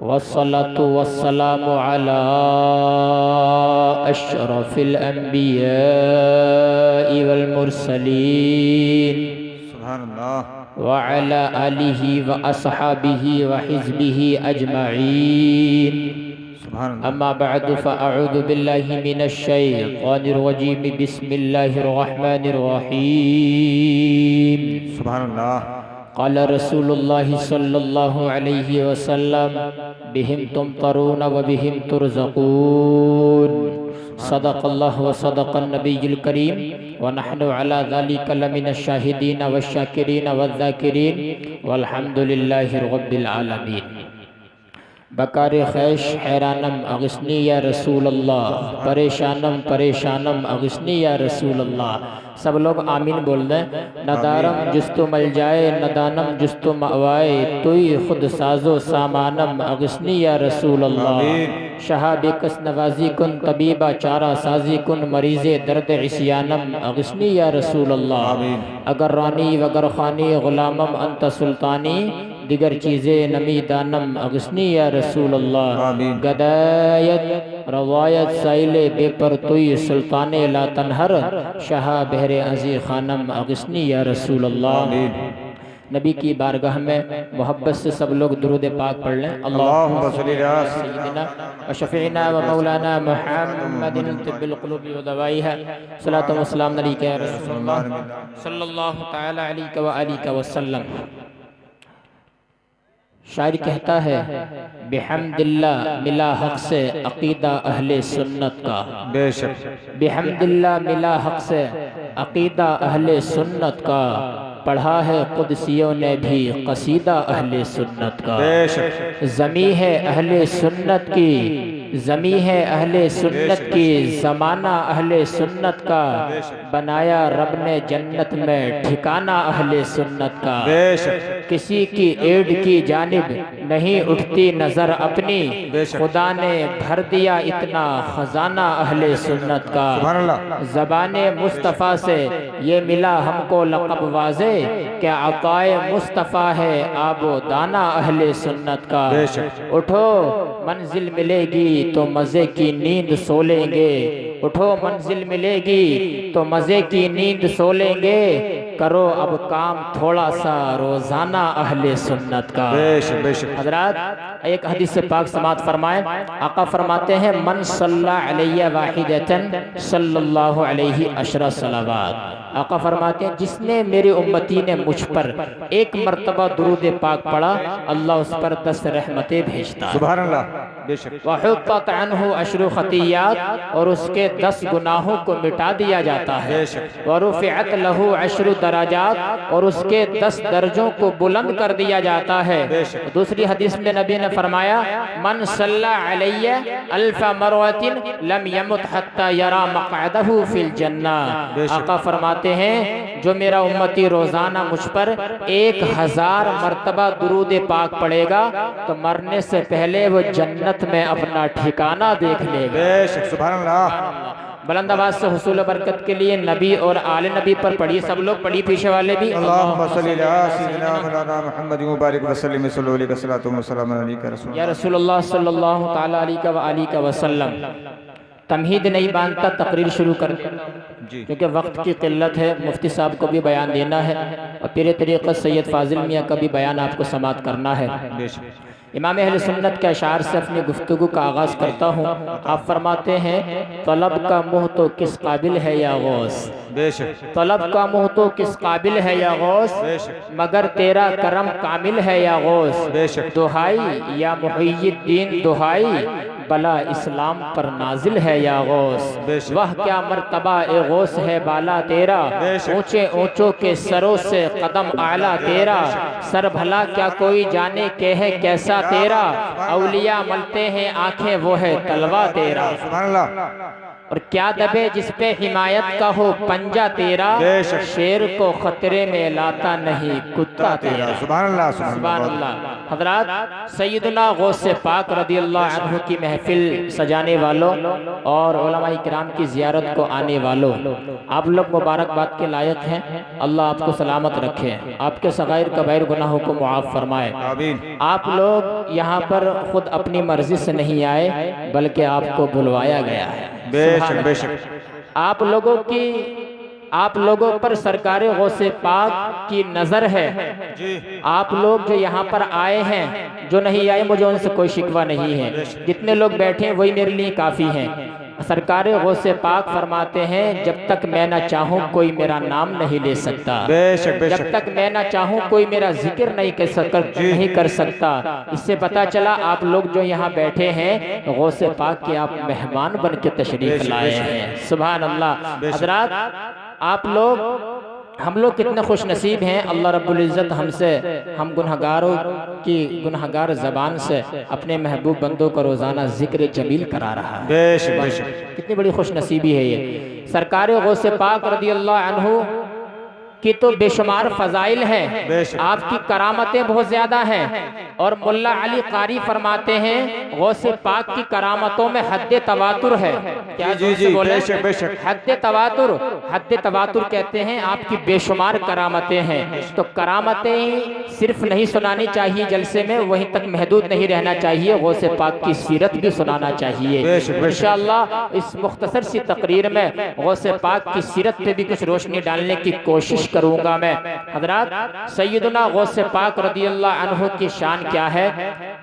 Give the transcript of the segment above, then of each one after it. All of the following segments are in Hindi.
वस्सलातु वस्सलामु अला अशरफिल अंबियाइ वल मुरसलीन व अला आलिहि व अस्हाबिहि व हिज़्बिहि अजमईन। अम्मा बअदु फ़अऊज़ु बिल्लाहि मिनश शैतानिर रजीम। बिस्मिल्लाहिर रहमानिर रहीम। सुभानअल्लाह। क़ाल रसूलुल्लाहि सल्लल्लाहु अलैहि वसल्लम बिहिम तुमतरून व बिहिम तुरज़क़ून। सदक़ल्लाहु व सदक़न नबियुल करीम व नहनु अला ज़ालिका लमिनश शाहिदीन वश्शाकिरीन वज़्ज़ाकिरीन वल्हम्दुलिल्लाहि रब्बिल आलमीन। बकार खैश हैरानम अगस्नी या रसूल अल्लाह, परेशानम परेशानम अगस्नी या रसूल अल्लाह। सब लोग आमीन बोल दें। नदारम जुस्तु मल जाए नदानम जुस्तु मवाए, तुई खुद साजो सामानम अगस्नी या रसूल अल्लाह। शहाबे कस नवाजी कुन तबीबा चारा साजी कुन मरीज़े दर्द इस्यानम अगस्नी या रसूल अल्लाह। अगर रानी वगर खानी गुलामम अंत सुल्तानी, दिगर चीज़ें नमी दानम अगस्नी या रसूल अल्लाह। गदायत रवायत साइले बेपर तुई सुल्ताने ला तनहर, शाह बहरे अजी खानम अगस्नी या रसूल अल्लाह। नबी की बारगाह में मोहब्बत से सब लोग दुरूद पाक पढ़ लें। अल्लाहुम्मा सल्ली अला सय्यिदिना व शफ़ीना व मौलाना मुहम्मदिन तिब्बिल क़ुलूबि व दवाइहा। सलातो व सलाम अलैका या रसूलल्लाह सल्लल्लाहु तआला अलैहि व आलिहि वसल्लम। शायर कहता है, बिहम्दिल्लाह मिला हक़ से अक़ीदा अहले सुन्नत का। बेशक बिहम्दिल्लाह मिला हक़ से अक़ीदा अहले सुन्नत का, पढ़ा है क़ुदसियों ने भी क़सीदा अहले सुन्नत का। बेशक ज़मी है अहले सुन्नत की, ज़मी है अहले सुन्नत की, ज़माना अहले सुन्नत का, बनाया रब ने जन्नत में ठिकाना अहले सुन्नत का। बेशक किसी की एड की जानिब नहीं उठती नजर अपनी, खुदा ने भर दिया इतना खजाना अहले सुन्नत का। ज़बाने मुस्तफ़ा से ये मिला हमको लक़ब वाज़े, क्या अताए मुस्तफ़ा है आबो दाना अहले सुन्नत का। उठो मंजिल मिलेगी तो मज़े की नींद सो लेंगे, उठो मंजिल मिलेगी तो मज़े की नींद सो लेंगे, करो अब काम थोड़ा सा रोज़ाना अहले सुन्नत का। हज़रात एक हदीस से पाक समात फरमाएं। आका फरमाते हैं, मन सल्ला अलैया वाहिदतन सल्लल्लाहु अलैहि अशरा सलावात। आका फरमाते हैं, जिसने मेरे उम्मती ने मुझ पर एक मर्तबा दुरूद पाक पढ़ा, अल्लाह उस पर 10 रहमतें भेजता है। सुभान अल्लाह। बेशक वहुत्तत अन्हु अश्रु खतियात, और उसके 10 गुनाहों को मिटा दिया जाता है। वरुफ़िअत लहु अश्रु दराजात, और उसके 10 दर्जों को बुलंद कर दिया जाता है। दूसरी हदीस में नबी ने फरमाया, मन सल्ला अलैया अल्फ़ा मरवतिन लम यमुत हत्ता यरा मक़अदहु फिल जन्ना। आका फरमाते हैं, जो मेरा उम्मती रोजाना मुझ पर 1000 मर्तबा दुरूद पाक पढ़ेगा तो मरने से पहले वो जन्नत में अपना ठिकाना देख लेगा। बेशक सुभान अल्लाह। बुलंद आवाज से हुसूल बरकत के लिए नबी और आले नबी पर पढ़िए, सब लोग पढ़िए, पीछे वाले भी। अल्लाहुम्मा सल्ली अला सय्यिदिना मौलाना मुहम्मद व बारिक व सल्लिम अलैहि सल्लल्लाहु अलैहि वसल्लम। या रसूलुल्लाह सल्लल्लाहु तआला अलैहि वसल्लम। तमहीद नहीं बांधता, तकरीर शुरू कर दे, क्योंकि वक्त की किल्लत है। मुफ्ती साहब को भी बयान देना है और पीरे तरीक़त सैयद फाजिल मियाँ का भी बयान आपको समात करना है। इमाम अहले सुन्नत के अशार से अपनी गुफ्तगू का आगाज़ करता हूँ। आप फरमाते हैं, तलब का मुँह तो किस काबिल है या गौस, तलब का मुँह तो किस काबिल है या गौस, मगर तेरा करम कामिल है या गौस। दुहाई या मुहिय्यिद्दीन दुहाई, बला इस्लाम पर नाजिल है या गौस। वह क्या मर्तबा ए गौस है बाला तेरा, ऊंचे ऊंचों के सरों से कदम आला तेरा। सर भला क्या कोई जाने के है कैसा तेरा, औलिया मलते हैं आंखें वो है तलवा तेरा। और क्या दबे जिस पे हिमायत का हो पंजा तेरा, बेशक। शेर को खतरे में लाता नहीं कुत्ता तेरा। सुभान अल्लाह, सुभान अल्लाह। हजरात, सैयदना गौसे पाक रदियल्लाहु अन्हु की महफिल सजाने वालों और उलमाए किराम की ज़ियारत को आने वालों, आप लोग मुबारकबाद के लायक हैं। अल्लाह आपको सलामत रखे, आपके सगाइर कबाइर गुनाहों को मुआफ़ फरमाए। आमीन। आप लोग यहाँ पर खुद अपनी मर्जी से नहीं आए, बल्कि आपको बुलवाया गया है। बेशक बेशक। आप लोगों पर सरकार गौसे पाक की नज़र है। आप लोग जो यहाँ पर आए हैं, जो नहीं आए मुझे उनसे कोई शिकवा नहीं है। जितने लोग बैठे हैं वही मेरे लिए काफ़ी हैं। सरकार गौसे पाक फरमाते हैं, जब तक मैं ना चाहूँ कोई मेरा नाम नहीं ले सकता, बेशक बेशक। जब तक मैं ना चाहूँ कोई मेरा जिक्र नहीं कर सकता। इससे पता चला आप लोग जो यहाँ बैठे हैं गौसे पाक के आप मेहमान बन के तशरीफ लाए हैं। सुभान अल्लाह। हजरात, आप लोग, हम लोग कितने खुश नसीब हैं। अल्लाह रब्बुल इज़्ज़त हम गुनहगारों की गुनहगार ज़बान से अपने महबूब बंदों का रोज़ाना जिक्र जमील करा रहा है। बेशक बेशक। कितनी बड़ी खुश नसीबी है ये। सरकार गौसे पाक रदियल्लाहु अन्हु की तो बेशुमार फ़ज़ाइल हैं, आपकी करामतें बहुत ज़्यादा हैं। और मुल्ला अली कारी फरमाते हैं, गौसे पाक की करामतों में हद्द तवातुर है। क्या जी बोले? बेशक बेशक। हद्द तवातुर कहते हैं आपकी बेशुमार करामतें हैं। तो करामतें सिर्फ नहीं सुनानी चाहिए जलसे में, वहीं तक महदूद नहीं रहना चाहिए, गौसे पाक की सीरत भी सुनाना चाहिए। इंशाअल्लाह इस मुख्तसर सी तकरीर में गौसे पाक की सीरत पे भी कुछ रोशनी डालने की कोशिश करूंगा मैं। हजरात, सैयदना गौसे पाक रदियल्लाहु अन्हु की शान क्या है।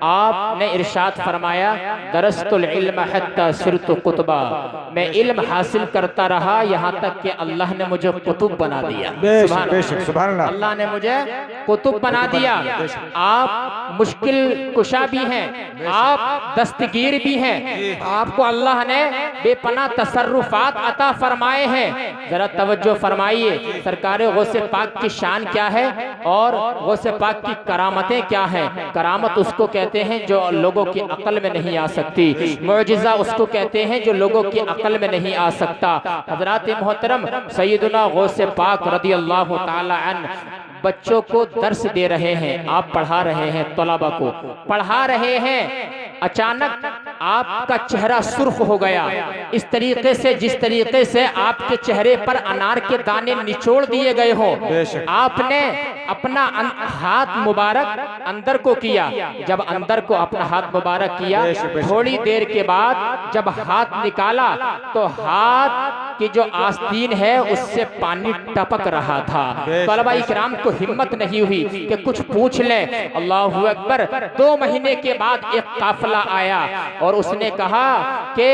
आपने इरशाद फरमाया, दरस्तुल इल्म हत्ता सिरतु कुतबा, मैं इल्म हासिल करता रहा यहाँ तक कि अल्लाह ने मुझे कुतुब बना दिया। सुभान अल्लाह। अल्लाह ने मुझे कुतुब बना दिया। आप मुश्किल कुशा भी हैं, आप दस्तगीर भी हैं, आपको अल्लाह ने बेपनाह तसर्रुफात अता फरमाए हैं। जरा तवज्जो फरमाइए, सरकार गौसे पाक की शान क्या है और गौसे पाक की करामतें क्या हैं। करामत उसको कहते हैं जो लोगों की अकल में नहीं आ सकती, मुअजिज़ा उसको कहते हैं जो लोगों की अकल में नहीं आ सकता। हज़रात मोहतरम, सैयदना गौसे पाक रदियल्लाहु ताला अन्हु बच्चों को दर्स दे रहे हैं, आप पढ़ा रहे हैं, तलबा को पढ़ा रहे हैं। अचानक आपका चेहरा सुर्ख हो गया, इस तरीके से जिस तरीके से आपके चेहरे पर अनार के दाने निचोड़ दिए गए हो। आपने अपना हाथ मुबारक अंदर को किया, जब अंदर को अपना हाथ मुबारक किया, थोड़ी देर के बाद जब हाथ निकाला तो हाथ की जो आस्तीन है उससे पानी टपक रहा था। तलबा इकराम को हिम्मत नहीं हुई कि कुछ पूछ लें। अल्लाहु अकबर। 2 महीने के बाद एक काफिला आया और उसने कहा कि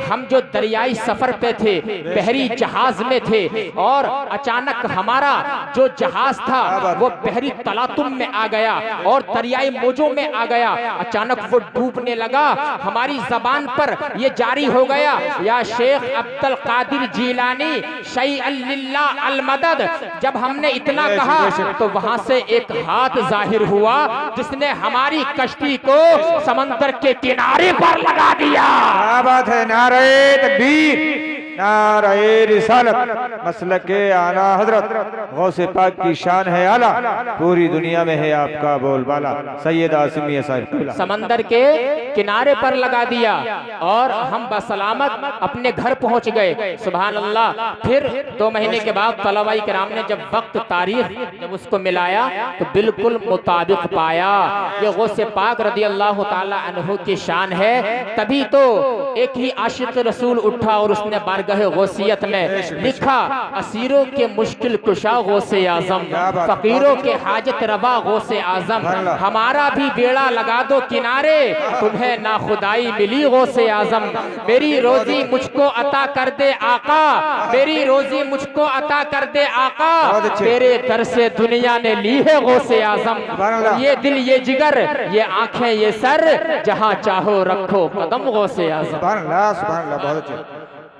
हम जो दरियाई सफर पे थे, बहरी जहाज में थे, और अचानक हमारा जो जहाज था वो बहरी तलातुम में आ गया और दरियाई मौजों में आ गया। अचानक वो डूबने लगा, हमारी जबान पर ये जारी हो गया, या शेख अब्दुल कादिर जीलानी शैअन लिल्लाह अल मदद। जब हमने इतना कहा तो वहां से एक हाथ जाहिर हुआ जिसने हमारी कश्ती को समंदर के किनारे पर लगा दिया। क्या बात है। नारे तकबीर, नारे रिसालत, मसलके आला हजरत गौसे पाक की शान है आला, पूरी दुनिया में है आपका बोलबाला। सैयद आसिमी साहिब समंदर के किनारे पर लगा दिया और हम बसलामत अपने घर पहुंच गए। सुभान अल्लाह। फिर 2 महीने के बाद तलबाई किराम ने जब वक्त तारीख जब उसको मिलाया तो बिल्कुल मुताबिक पाया। ये गौसे पाक रदियल्लाहु ताला अन्हु की शान है। तभी तो एक ही आशिक रसूल उठा और उसने बारगाह गौसियत में लिखा, असीरों के मुश्किल कुशा गौसे आजम, फकीरों के हाजत रवा गौसे आजम, हमारा भी बेड़ा लगा दो किनारे, तुम्हें ना खुदाई मिली गौसे आजम। मेरी रोजी मुझको अता कर दे आका, मेरी रोजी मुझको अता कर दे आका, तेरे दर से दुनिया ने ली है गौसे आजम। ये दिल ये जिगर ये आंखें ये सर, जहां चाहो रखो कदम गौसे आजम।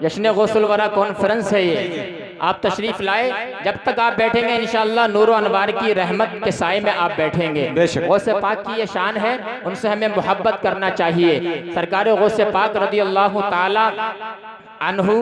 जश्न गौसुल वरा कॉन्फ्रेंस है ये, आप तशरीफ लाए। जब तक आप बैठेंगे इंशाअल्लाह नूर व अनवार की रहमत के साए में आप बैठेंगे। गौसे पाक की ये शान है, उनसे हमें मोहब्बत करना चाहिए। सरकार गौसे पाक रदियल्लाहु ताला अन्हु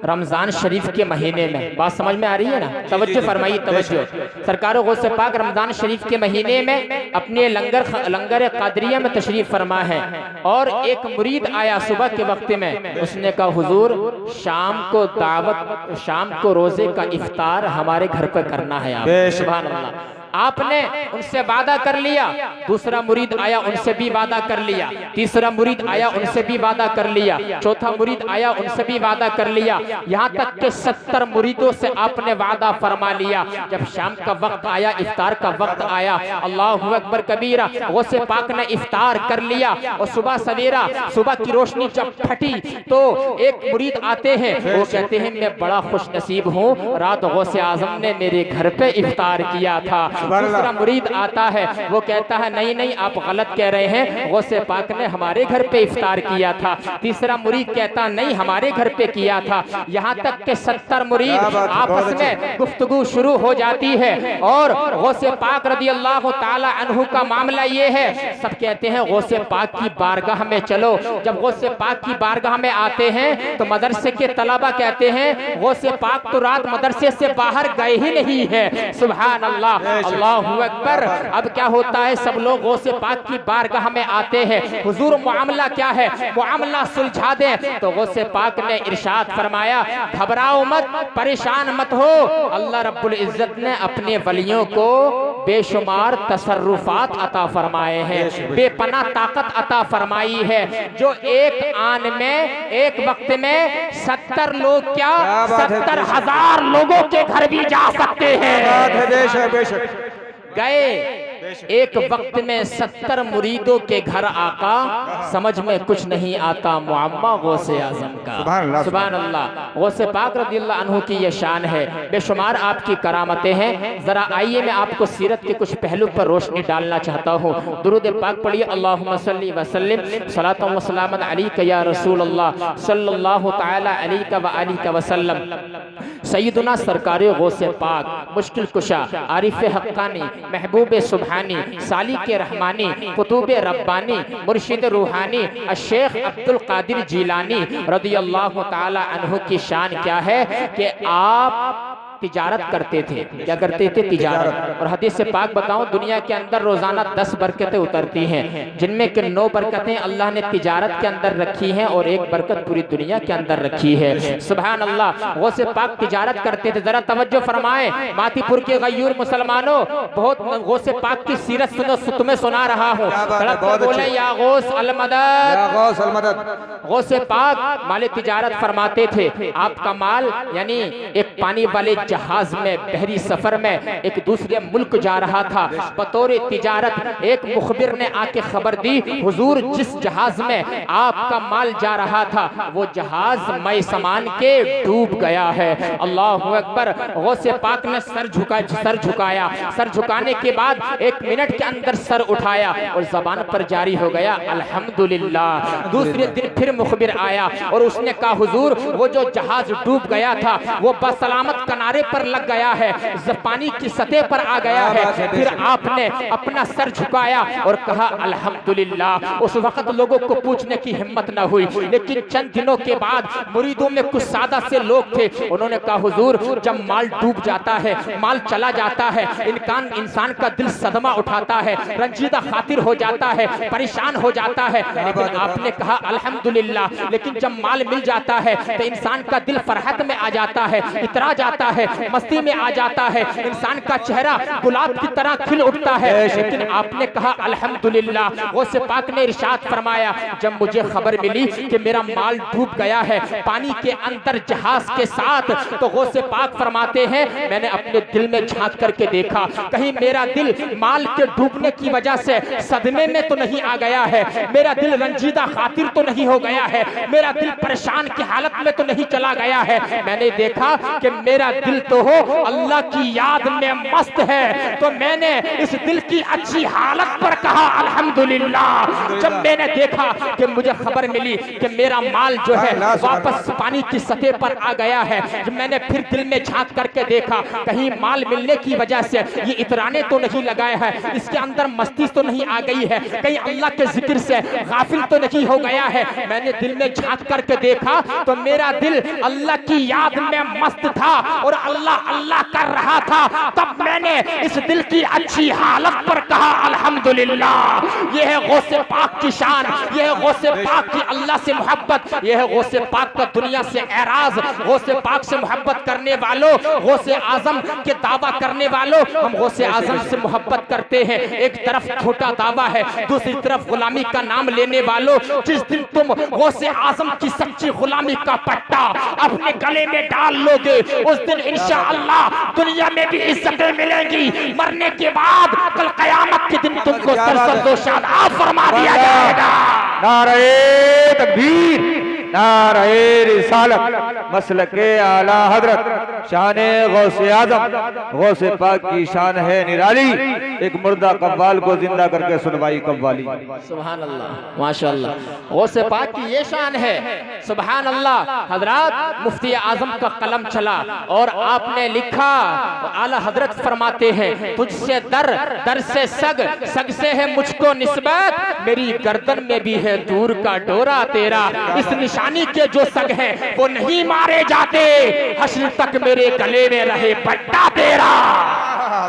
रमजान शरीफ के महीने में, बात समझ में आ रही है ना, तवज्जो फरमाइए तवज्जो। सरकारों गौसे पाक रमजान शरीफ के महीने में अपने लंगर कादरिया में तशरीफ फरमा है और एक मुरीद आया सुबह के वक्त में, उसने कहा हुजूर शाम को दावत, शाम को रोजे का इफ्तार हमारे घर पर करना है आप। सुभान अल्लाह। आपने उनसे वादा कर लिया, दूसरा मुरीद आया उनसे भी वादा कर लिया, तीसरा मुरीद आया उनसे भी वादा कर लिया, चौथा मुरीद आया उनसे भी वादा कर लिया, यहाँ तक के 70 मुरीदों से आपने वादा फरमा लिया। जब शाम का वक्त आया, इफ्तार का वक्त आया, अल्लाहु अकबर कबीरा, गौसे पाक ने इफ्तार कर लिया और सुबह सवेरा, सुबह की रोशनी जब फटी तो एक मुरीद आते हैं, वो कहते हैं मैं बड़ा खुश नसीब हूँ, रात गौसे आजम ने मेरे घर पे इफ्तार किया था। दूसरा मुरीद आता है, वो कहता है नहीं नहीं आप गलत कह रहे हैं, गौसे पाक ने हमारे घर पे इफ्तार किया था। तीसरा मुरीद कहता नहीं हमारे घर पे किया था। यहाँ तक के 70 मुरीद आपस में गुफ्तगू शुरू हो जाती है और गौसे पाक रज़ी अल्लाह ताला अन्हु का मामला ये है, सब कहते हैं गौसे पाक की बारगाह में चलो। जब गौसे पाक की बारगाह में आते हैं तो मदरसे के तलबा कहते हैं गौसे पाक तो रात मदरसे से बाहर गए ही नहीं है। सुभान अल्लाह, अल्लाहु अकबर। अब क्या होता है, सब लोग गौसे पाक की बारगाह में आते हैं, हुजूर मामला क्या है, मामला सुलझा दें। तो गौसे पाक ने इरशाद फरमाया घबराओ मत, परेशान मत हो, अल्लाह रब्बुल इज्जत ने अपने वलियों को बेशुमार तसर्रुफात अता फरमाए हैं, बेपना ताकत अता फरमाई है, जो एक आन में एक वक्त में 70 लोग क्या 70,000 लोगों के घर भी जा सकते हैं। गए एक वक्त में 70 मुरीदों के घर आका, समझ में कुछ नहीं आता मुअम्मा गौसे आजम का। सुभान अल्लाह। गौसे पाक रज़ियल्लाहु अन्हु की ये शान है, बेशुमार आपकी करामतें हैं। जरा आइए मैं आपको सीरत के कुछ पहलू पर रोशनी डालना चाहता हूँ। दुरूद पाक पढ़िए, अल्लाहुम्मा सल्ली व सल्लिम सलातन व सलामन अलैका या रसूल अल्लाह सल्लल्लाहु तआला अलैका व आलिका व सल्लम। सैयदुना सरकारे गौसे पाक, मुश्किल कुशा, आरिफ हक्कानी, महबूब सुबहानी, सालिक रहमानी, कुतुब रब्बानी, मुर्शिद रूहानी, शेख अब्दुल कादिर जिलानी रज़ियल्लाहु ताला अन्हु की शान क्या है कि आप तिजारत करते थे। क्या करते थे? तिजारत। और हदीस से पाक बताऊं, दुनिया के अंदर रोजाना 10 बरकतें उतरती हैं, जिनमें कि 9 बरकतें अल्लाह ने तिजारत के अंदर रखी हैं और 1 बरकत पूरी दुनिया के अंदर रखी है। सुभान अल्लाह। गौसे पाक तिजारत करते थे। जरा तवज्जो फरमाए मातीपुर के गयूर मुसलमानों, बहुत गौसे पाक की सीरत सुनो, तुम्हें सुना रहा हूँ। बोले या गौस अल मदद। गौसे पाक माले तिजारत फरमाते थे। आपका माल यानी एक पानी वाले जहाज में बहरी सफर में एक दूसरे मुल्क जा रहा था, बतौर तिजारत एक मुखबिर ने आके खबर दी, हुजूर जिस जहाज में आपका माल जा रहा था वो जहाज मई सामान के डूब गया है। अल्लाहु अकबर। गौसे पाक ने सर झुकाया। सर झुकाने के बाद 1 मिनट के अंदर सर उठाया और जबान पर जारी हो गया अल्हम्दुलिल्लाह। दूसरे दिन फिर मुखबिर आया और उसने कहा हुजूर वो जो जहाज डूब गया था वो बसलामत किनारे पर लग गया है, पानी की सतह पर आ गया है। फिर आपने अपना सर झुकाया और कहा अल्हम्दुलिल्लाह। उस वक्त लोगों को पूछने की हिम्मत न हुई, लेकिन चंद दिनों के बाद मुरीदों में कुछ सादा से लोग थे, उन्होंने कहा हुजूर जब माल डूब जाता है, माल चला जाता है, इंसान का दिल सदमा उठाता है, रंजीदा खातिर हो जाता है, परेशान हो जाता है। लेकिन आपने कहा अल्हम्दुलिल्लाह। लेकिन जब माल मिल जाता है तो इंसान का दिल फरहत में आ जाता है, इतरा जाता है, मस्ती में आ जाता है, इंसान का चेहरा गुलाब की तरह खिल उठता है। लेकिन आपने कहा अल्हम्दुलिल्लाह। गौसे पाक ने इरशाद फरमाया जब मुझे खबर मिली कि मेरा माल डूब गया है पानी के अंदर जहाज के साथ, तो गौसे पाक फरमाते हैं मैंने अपने दिल में झांक करके देखा, कहीं मेरा दिल माल के डूबने की वजह से सदमे में तो नहीं आ गया है, मेरा दिल रंजीदा खातिर तो नहीं हो गया है, मेरा दिल परेशान की हालत में तो नहीं चला गया है। मैंने देखा कि मेरा दिल दिल तो हो अल्लाह की याद में मस्त है। तो मैंने इस दिल की अच्छी हालत पर कहा अल्हम्दुलिल्लाह। जब मैंने देखा कि मुझे खबर मिली कि मेरा माल जो है वापस पानी की सतह पर आ गया है, जब मैंने फिर दिल में झांक करके देखा कहीं माल मिलने की वजह से ये इतराने तो नहीं लगाए हैं, इसके अंदर मस्ती तो नहीं आ गई है, कहीं अल्लाह के जिक्र से गाफिल तो नहीं हो गया है। मैंने दिल में झांक करके देखा तो मेरा दिल अल्लाह की याद में मस्त था और अल्लाह अल्लाह कर रहा था। तब मैंने इस दिल की अच्छी हालत पर कहा अल्हम्दुलिल्लाह। यह है गौसे पाक की शान, यह है गौसे पाक की अल्लाह से मोहब्बत, यह है गौसे पाक का दुनिया से एराज। गौसे पाक से मोहब्बत करने वालों, गौसे आजम के दावा करने वालों, हम गौसे आजम से मोहब्बत करते हैं। एक तरफ छोटा दावा है, दूसरी तरफ गुलामी का नाम लेने वालों, जिस दिन तुम गौसे आजम की सच्ची गुलामी का पट्टा अपने गले में डाल लोगे उस दिन इंशाअल्लाह दुनिया में भी इज्जतें मिलेंगी, मरने के बाद कल कयामत के दिन तुमको सरसब्ज़ोशाद फरमा दिया जाएगा। नारे तकबीर, नारे रिसालत, मसलके आला हजरत, शाने गौसे आजम, गौसे पाक की शान है निराली। एक मुर्दा कव्वाल को जिंदा करके सुनवाई कव्वाली। सुभान अल्लाह, माशाअल्लाह, गौसे पाक की ये शान है। सुभान अल्लाह। हजरत मुफ्ती आजम का कलम चला और आपने लिखा, आला हजरत फरमाते हैं तुझसे दर, दर से सग, सग से है मुझको निस्बत, मेरी गर्दन में भी है दूर का डोरा तेरा। इस निशानी के जो सग हैं वो नहीं मारे जाते, हश्र तक मेरे गले में रहे पट्टा तेरा।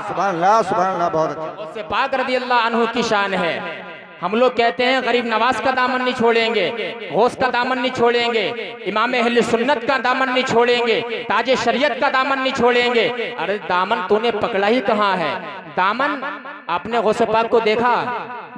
सुभान अल्लाह, सुभान अल्लाह, बहुत अच्छा। उससे पाक रज़ी अल्लाह अन्हु की शान है। हम लोग कहते हैं गरीब नवाज का दामन नहीं छोड़ेंगे, गौस का दामन नहीं छोड़ेंगे, इमाम अहले सुन्नत का दामन नहीं छोड़ेंगे, ताजे शरीयत का दामन नहीं छोड़ेंगे। अरे दामन तूने पकड़ा ही कहाँ है? दामन आपने गौसे पाक को देखा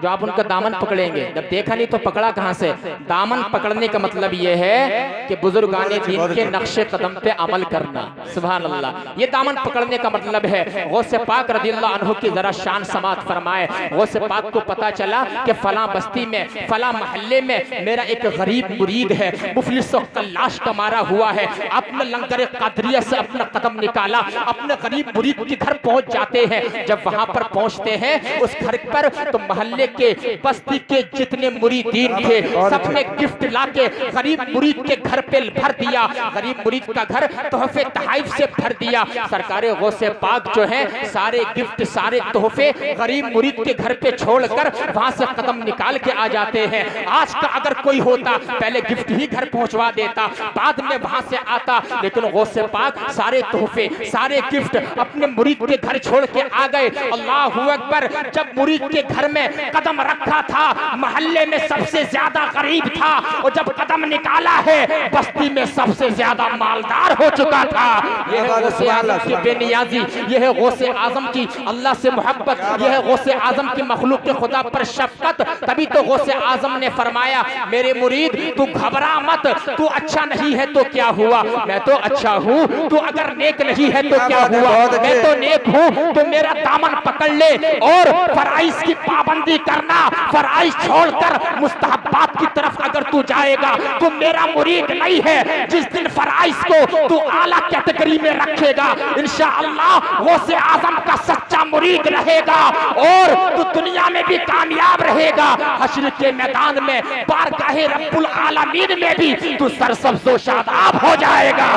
जो आप उनका दामन पकड़ेंगे, जब देखा नहीं तो पकड़ा कहाँ से? दामन पकड़ने का मतलब ये है कि बुजुर्गाने दीन के नक्शे कदम पे अमल करना। सुभान अल्लाह, ये दामन पकड़ने का मतलब है। गौसे पाक रज़ियल्लाहु अन्हु की जरा शान समात फरमाए। गौसे पाक को पता चला कि फला बस्ती में, फला मोहल्ले में मेरा एक गरीब मुरीद है, मुफलिस कल्लाश का मारा हुआ है। अपने लंगर कादरिया से अपना कदम निकाला, अपने गरीब मुरीद के घर पहुंच जाते हैं। जब वहां पर पहुंचते हैं उस घर पर तो मोहल्ले के बस्ती के जितने मुरीदीन थे सबने गिफ्ट लाके गरीब मुरीद के घर पे भर दिया। गरीब मुरीद का घर तोहफे तहाइफ से भर दिया। सरकारे गौसे पाक जो है सारे गिफ्ट, सारे तोहफे गरीब मुरीद के घर पे छोड़कर वहां से कदम निकाल के आ जाते हैं। आज का अगर कोई होता पहले गिफ्ट ही घर पहुंचवा देता, बाद में वहां से आता, लेकिन गौसे पाक सारे तोहफे, सारे गिफ्ट अपने मुरीद के घर छोड़ के आ गए। अल्लाहू अकबर। जब मुरीद के घर में कदम रखा था मोहल्ले में सबसे ज्यादा गरीब था, और जब कदम निकाला है बस्ती में सबसे ज्यादा मालदार हो चुका था। यह है गौसे आजम की बेनियाजी, यह है गौसे आजम की अल्लाह से मोहब्बत, यह है गौसे आजम की मखलूक के खुदा पर शफकत। तभी तो गौसे आजम ने फरमाया मेरे मुरीद तू घबरा मत, तू अच्छा नहीं है तो क्या हुआ, मैं तो अच्छा हूँ। तू अगर नेक नहीं है तो क्या हुआ, मैं तो नेक हूँ। तो मेरा दामन पकड़ ले और फराइज की पाबंदी करना, फराइज छोड़कर मुस्तहब्बात की तरफ अगर तू जाएगा तो मेरा मुरीद नहीं है। जिस दिन फराइज को तू आला कैटेगरी में रखेगा इंशाअल्लाह गौसे आजम का सच्चा मुरीद रहेगा और तू दुनिया में भी कामयाब रहेगा। हश्र के मैदान में बारगाहे रब्बुल आलमीन में भी तू सरसब्ज़ो शादाब हो जाएगा।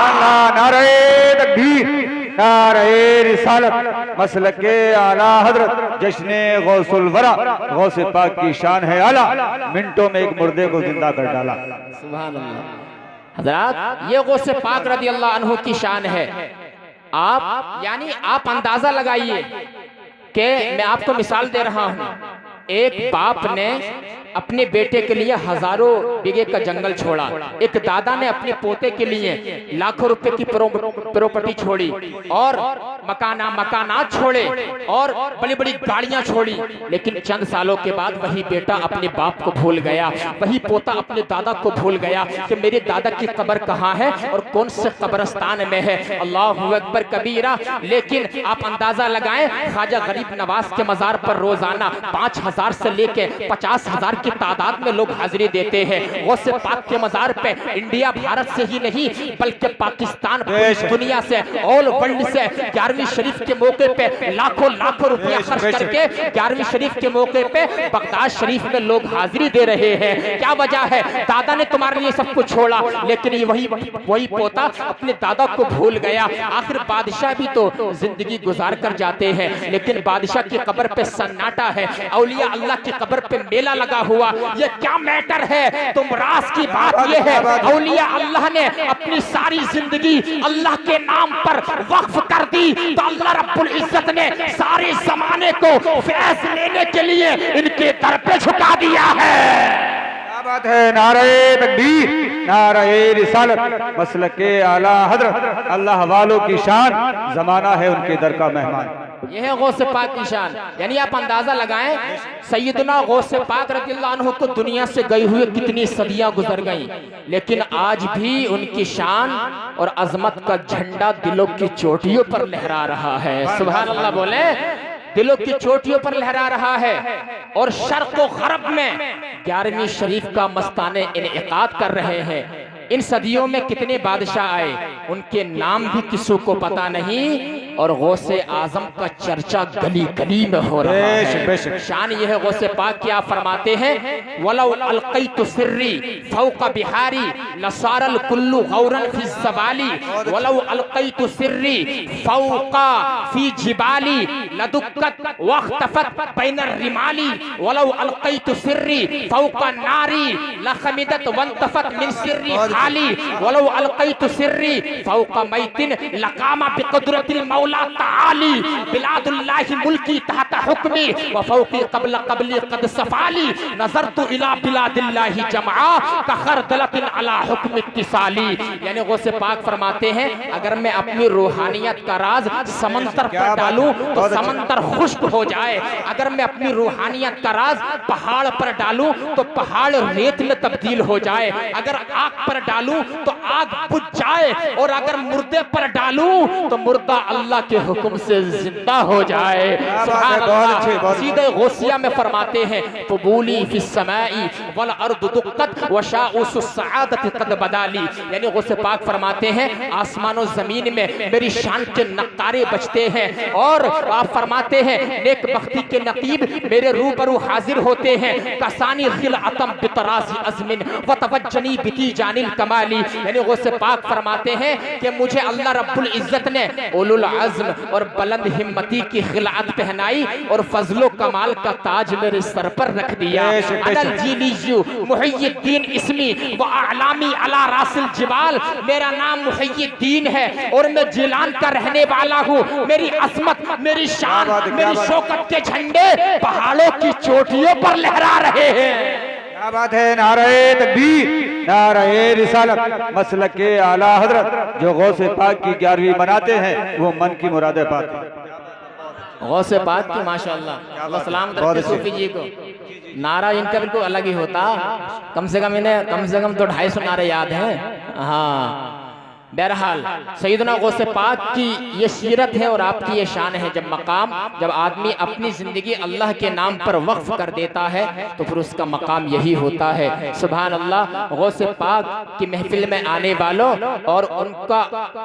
नारे तकबीर, नारे रिसालत, मसलके आला हजरत, जश्ने गौसुल वरा, गौसे पाक की शान है आला। मिनटों में एक मुर्दे को जिंदा कर डाला। सुभान अल्लाह। हज़रात ये गौसे पाक रज़ियल्लाहु अन्हु की शान है। आप यानी आप अंदाजा लगाइए कि मैं आपको मिसाल दे रहा हूँ। एक बाप ने अपने बेटे के लिए हजारों बीघे का जंगल छोड़ा, एक दादा ने अपने पोते के लिए लाखों रुपए की प्रॉपर्टी छोड़ी और मकानात छोड़े और बड़ी बड़ी गाड़ियां छोड़ी। लेकिन चंद सालों के बाद वही बेटा अपने बाप को भूल गया, वही पोता अपने दादा को भूल गया कि मेरे दादा की कब्र कहाँ है और कौन से कब्रिस्तान में है। अल्लाहू अकबर कबीरा। लेकिन आप अंदाजा लगाएं ख्वाजा गरीब नवाज के मजार पर रोजाना 5,000 से लेके 50,000 की तादाद में लोग हाजिरी देते हैं। गौसे पाक के मज़ार पे इंडिया भारत से ही नहीं बल्कि पाकिस्तान दुनिया से ऑल वर्ल्ड से 11वीं शरीफ के मौके पे लाखों लाखों रुपया खर्च करके 11वीं शरीफ के मौके पे बगदाद शरीफ में लोग हाजिरी दे रहे हैं। क्या वजह है? दादा ने तुम्हारे लिए सब कुछ छोड़ा, लेकिन ये वही पोता अपने दादा को भूल गया। आखिर बादशाह भी तो जिंदगी गुजार कर जाते हैं, लेकिन बादशाह की कब्र पे सन्नाटा है, औलिया अल्लाह की कब्र पे मेला लगा हुआ। ये क्या मैटर है? तुम राज की बात ये है, औलिया अल्लाह ने अपनी सारी जिंदगी अल्लाह के नाम पर वक्फ कर दी, तो अल्लाह रब्बुल इज्जत ने सारे जमाने को फैज लेने के लिए इनके दर पे झुका दिया है। क्या बात है? नारे तकबीर, नारे रिसालत, मसलके आला हजरत, अल्लाह वालों की शान, जमाना है उनके दर का मेहमान। यह है गौसे पाक की शान। यानी आप अंदाजा लगाएं, सैयदना गौसे पाक रज़ियल्लाहु अन्हु को दुनिया से गए हुए कितनी सदियां गुजर गईं, लेकिन आज भी उनकी शान और अजमत का झंडा दिलों की चोटियों पर लहरा रहा है। सुभान अल्लाह बोले, दिलों की चोटियों पर लहरा रहा है। और शर्क़ व ग़र्ब में 11वीं शरीफ का मस्ताने इनेकाद कर रहे हैं। इन सदियों में कितने बादशाह आए, उनके नाम भी किसी को पता नहीं, और गौसे आजम का चर्चा गली गली में हो रहा है। शान यह है गौसे पाक क्या फरमाते हैं, वलौ अलक़ैतु सिर्री फ़ौक़ बिहारी लसारल कुल्लु गौरन फ़ी ज़बाली, वलौ अलक़ैतु सिर्री फ़ौक़ फ़ी जिबाली लदुक्कत वख्तफ़त बैनर रिमाली, वलौ अलक़ैतु सिर्री फ़ौक़ नारी लख़मिदत वंतफ़त मिन सिर्री खाली, वलौ अलक़ैतु सिर्री फ़ौक़ मैतिन लक़ामा बिक़ुदरतिल मौला ताली, बिलादुल्लाहि मुल्की तहत हुक्मी व फ़ौक़ी क़ब्ली क़द सफ़ाली, नज़रतु इला बिलादिल्लाहि जमआ कख़रदलतिन अला हुक्म इत्तिसाली। यानी गौसे पाक फरमाते हैं, अगर मैं अपनी रूहानियत का राज समंदर पर डालूं तो समंदर खुश्क हो जाए, अगर मैं अपनी रूहानियत का राज पहाड़ पर डालूं तो पहाड़ रेत में तब्दील हो जाए, अगर आग पर डालूं तो आग बुझ जाए, और अगर मुर्दे पर डालूं तो मुर्दा अल्लाह के हुक्म से जिंदा हो जाए। सीधे गौसिया में फरमाते हैं, क़बूली फी समाई वल अर्द दुक्कत व शाउसु सआदत क़द बदाली। यानी गौसे पाक फरमाते हैं, आसमान और जमीन में मेरी शान के नक्कारे बजते हैं, और आप फरमाते हैं नेक बख्ती के नकीब मेरे रूबरू हाजिर होते हैं, कसानी खिलअतम बितराज़ी अज़मिन व तवज्जनी बिती जानिल कमाली। यानी गौसे पाक फरमाते हैं कि मुझे अल्लाह रब्बुल इज्जत ने उलुल अज़्म और बुलंद हिम्मती की खिलाअत पहनाई, और फजलो कमाल का ताज मेरे सर पर रख दिया। अदल जीलियु मुहय्यिद्दीन इस्मी व अलामी अला रासिल जिबाल, मेरा नाम मुहय्यिद्दीन है और मैं जिलान का रहने वाला हूँ। मेरी असमत, मेरी शान, मेरी शौकत के झंडे पहाड़ों की चोटियों पर लहरा रहे हैं। क्या बात है? नारे तकबीर, नारे रिसालत, मसलके आला हजरत, जो गौसे पाक की 11वीं मनाते हैं वो मन की मुरादें पाते हैं। गौसे पाक की माशाअल्लाह, अल्लाह सलाम करते सूफी जी को। नारा इनका बिल्कुल अलग ही होता, कम से कम इन्हें कम से कम तो 250 नारे याद हैं। हाँ, बहरहाल सैयदना गौसे पाक की ये सीरत है और आपकी ये शान है। जब आदमी अपनी जिंदगी अल्लाह के नाम पर वक्फ कर देता है तो फिर उसका मकाम यही होता है। सुभान अल्लाह। गौसे पाक की महफिल में आने वालों और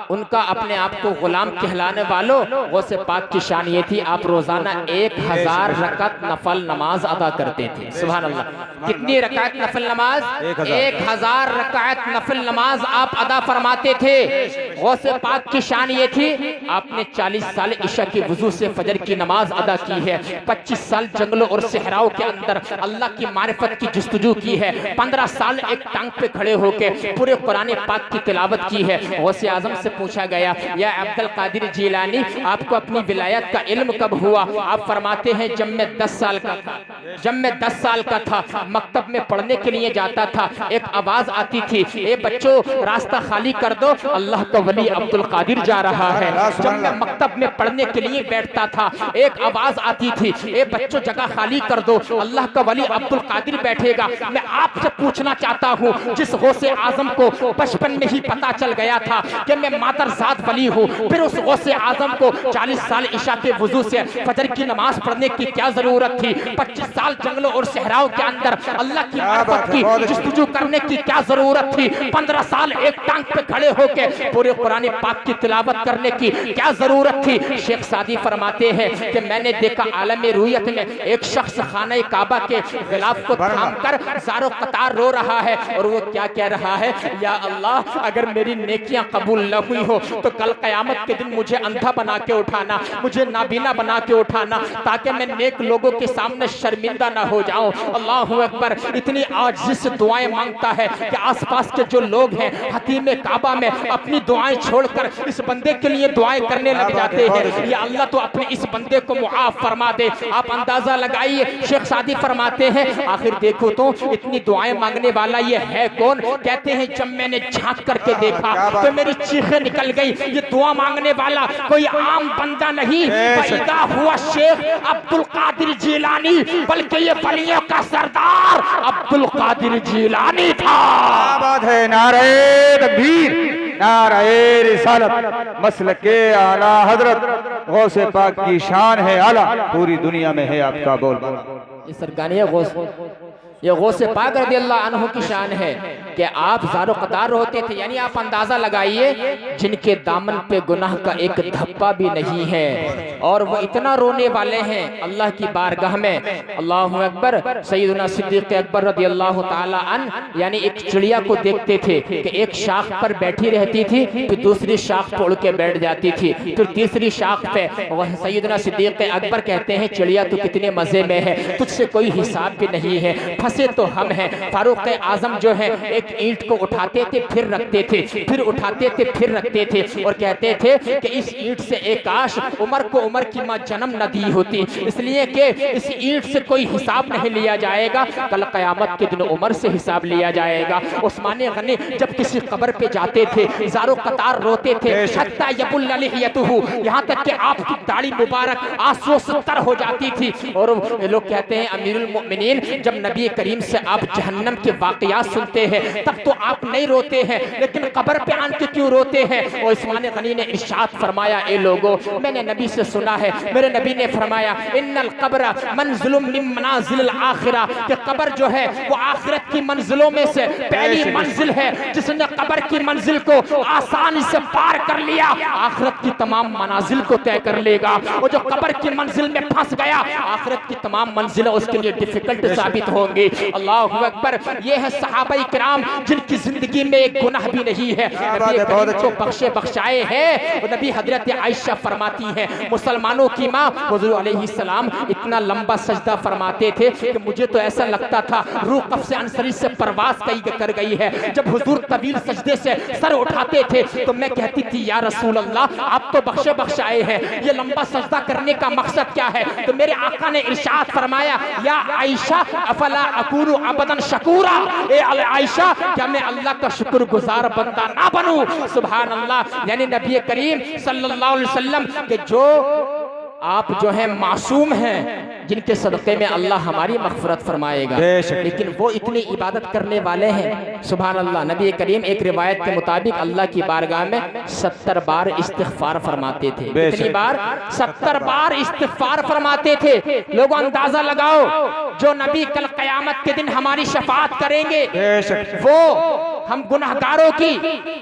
उनका अपने आप को गुलाम कहलाने वालों, गौसे पाक की शान ये थी, आप रोजाना 1000 रकात नफल नमाज अदा करते थे। सुभान अल्लाह। कितनी रकात नफल नमाज? 1000 रकात नफल नमाज आप अदा फरमाते थे। गौसे पाक की शान ये थी, आपने 40 साल इशा की वजू से फजर की नमाज अदा की है, 25 साल जंगलों और सहराओं के अंदर अल्लाह की मारिफत की जुस्तजू की है, 15 साल एक टांग पे खड़े होकर पूरे कुरान पाक की तिलावत की है। गौसे आजम से पूछा गया, या अब्दुल कादिर जिलानी, आपको अपनी विलायत का इल्म कब हुआ? आप फरमाते हैं, जब मैं 10 साल का था। जब मैं 10 साल का था, मकतब में पढ़ने के लिए जाता था, एक आवाज आती थी, ए बच्चों रास्ता खाली कर दो, अल्लाह का वली अब्दुल कादिर जा रहा है। जब मैं मकतब में पढ़ने के लिए बैठता था, एक आवाज आती थी, ए बच्चों जगह खाली कर दो, अल्लाह का वली अब्दुल कादिर बैठेगा। मैं आपसे पूछना चाहता हूँ, जिस गौसे आजम को बचपन में ही पता चल गया था कि मैं मादरजात वली हूँ, फिर उस गौसे आजम को 40 साल इशा के वुजू से फजर की नमाज पढ़ने की क्या जरूरत थी? 25 साल जंगलों और सहराओं के अंदर अल्लाह की मार्फत की जस्तजू करने की क्या जरूरत थी? 15 साल एक टांग पे खड़े होके पूरे कुरान पाक की तिलावत करने की क्या जरूरत थी? शेख सादी फरमाते हैं कि मैंने देखा आलम रुयत में एक शख्स खाना काबा के गिलाफ को थामकर ज़ारो कतार रो रहा है, और वो क्या कह रहा है? या अल्लाह, अगर मेरी नेकियां कबूल न हुई हो तो कल कयामत के दिन मुझे अंधा बना के उठाना, मुझे नाबीना बना के उठाना, ताकि मैं नेक लोगों के सामने शर्मिंदा ना हो जाऊं। अल्लाहु अकबर। इतनी आजिज़ से दुआएं मांगता है कि आसपास के जो लोग हैं हतीम काबा में अपनी दुआएं छोड़कर इस बंदे के लिए दुआएं करने लग जाते हैं। या अल्लाह तो अपने इस बंदे को मुआफ फरमा दे। आप अंदाजा लगाइए, शेख सादी फरमाते हैं आखिर देखो तो इतनी दुआएं मांगने वाला ये है कौन? कहते हैं जब मैंने झांक करके देखा तो मेरी चीखें निकल गई, ये दुआ मांगने वाला कोई आम बंदा नहीं, पैदा हुआ शेख अब्दुल कादिर जिलानी, बल्कि ये वलियों का सरदार अब्दुल कादिर जिलानी था। बात है। नारे तकबीर, नारे रिसालत, मसलके आला हजरत गौसे पाक की शान है आला, पूरी दुनिया में है आपका बोलबाला। ये सरगानिया गौस, ये गौसे पाक रज़ी अल्लाह अन्हु की शान है कि आप ज़ारो कतार होते थे। यानी आप अंदाज़ा लगाइए, जिनके दामन पे गुनाह का एक धब्बा भी नहीं है और वो इतना रोने वाले हैं अल्लाह की बारगाह में। अल्लाहु अकबर। सैयदना सिद्दीक़ अकबर रज़ी अल्लाह ताला अन्हु यानी एक चिड़िया को देखते थे कि एक शाख पर बैठी रहती थी, फिर दूसरी शाख पर उड़ के बैठ जाती थी, फिर तीसरी शाख पे। वह सैयदना सिद्दीक़ अकबर कहते हैं चिड़िया तो कितने मज़े में है, तुझसे कोई हिसाब भी नहीं है, फंसे तो हम हैं। फारूक आजम जो है एक ईंट को उठाते थे फिर रखते थे, फिर उठाते थे फिर रखते थे, और कहते थे कि इस ईंट से एक काश उमर को उमर की मां जन्म न दी होती, इसलिए कि इस ईंट से कोई हिसाब नहीं लिया जाएगा, कल कयामत के दिन उमर से हिसाब लिया जाएगा। उस्मान गनी जब किसी कब्र पे जाते थे ज़ारो कतार रोते थे, हत्ता यबुल लिहयतुहु, यहाँ तक कि आपकी दाढ़ी मुबारक आंसू से तर हो जाती थी। और लोग कहते हैं अमीरुल मोमिनीन, जब नबी करीम से आप जहन्नम के वाक़यात सुनते हैं तब तो आप नहीं रोते हैं, लेकिन कब्र पे आन के क्यों रोते हैं? और उस्मान गनी ने इरशाद फरमाया, ए लोगो, मैंने नबी से सुना है, मेरे नबी ने फरमाया इन्नल क़ब्र मंज़िलुम मिन मनाज़िलिल आखिरा, कि कब्र जो है वो आखिरत की मंजिलों में से पहली मंजिल है। जिसने कब्र की मंजिल को आसानी से पार कर लिया आखिरत की तमाम मनाजिल को तय कर लेगा, और जो कब्र की मंजिल में फंस गया आखिरत की तमाम मंजिलें उसके लिए डिफिकल्ट साबित होंगी। अल्लाहु अकबर। ये है सहाबाई किराम जिनकी जिंदगी में एक गुनाह भी नहीं है, नबी करीम को बख्शे बख्शाए हैं। और नबी हजरत आयशा फरमाती हैं, मुसलमानों की माँ हुजूर अलैहिस्सलाम इतना लंबा सजदा फरमाते थे कि मुझे तो ऐसा लगता था रूह कफ से अंसरी से परवास कर गई है। जब हुजूर तवील सजदे से सर उठाते थे तो मैं कहती थी, या रसूल अल्लाह, आप तो बख्शे बख्शाए हैं, ये लंबा सजदा करने का मकसद क्या है? तो मेरे आका ने इरशाद फरमाया, या आयशा अफला अकूनु अबदन शकूरा, ए आयशा, क्या मैं अल्लाह का शुक्रगुजार बंदा ना बनूं? सुभान अल्लाह। यानी नबी करीम सल्लल्लाहु अलैहि वसल्लम के जो आप जो हैं मासूम हैं, जिनके सदक़े में अल्लाह हमारी मग़फ़िरत फरमाएगा, लेकिन वो इतनी इबादत करने वाले हैं। सुभान अल्लाह। नबी करीम एक रिवायत के मुताबिक अल्लाह की बारगाह में 70 बार इस्तिग़फ़ार फरमाते थे। कितनी बार? 70 बार इस्तिग़फ़ार फरमाते थे। लोगों अंदाज़ा लगाओ, जो नबी कल क़यामत के दिन हमारी शफ़ाअत करेंगे वो हम गुनहगारों की,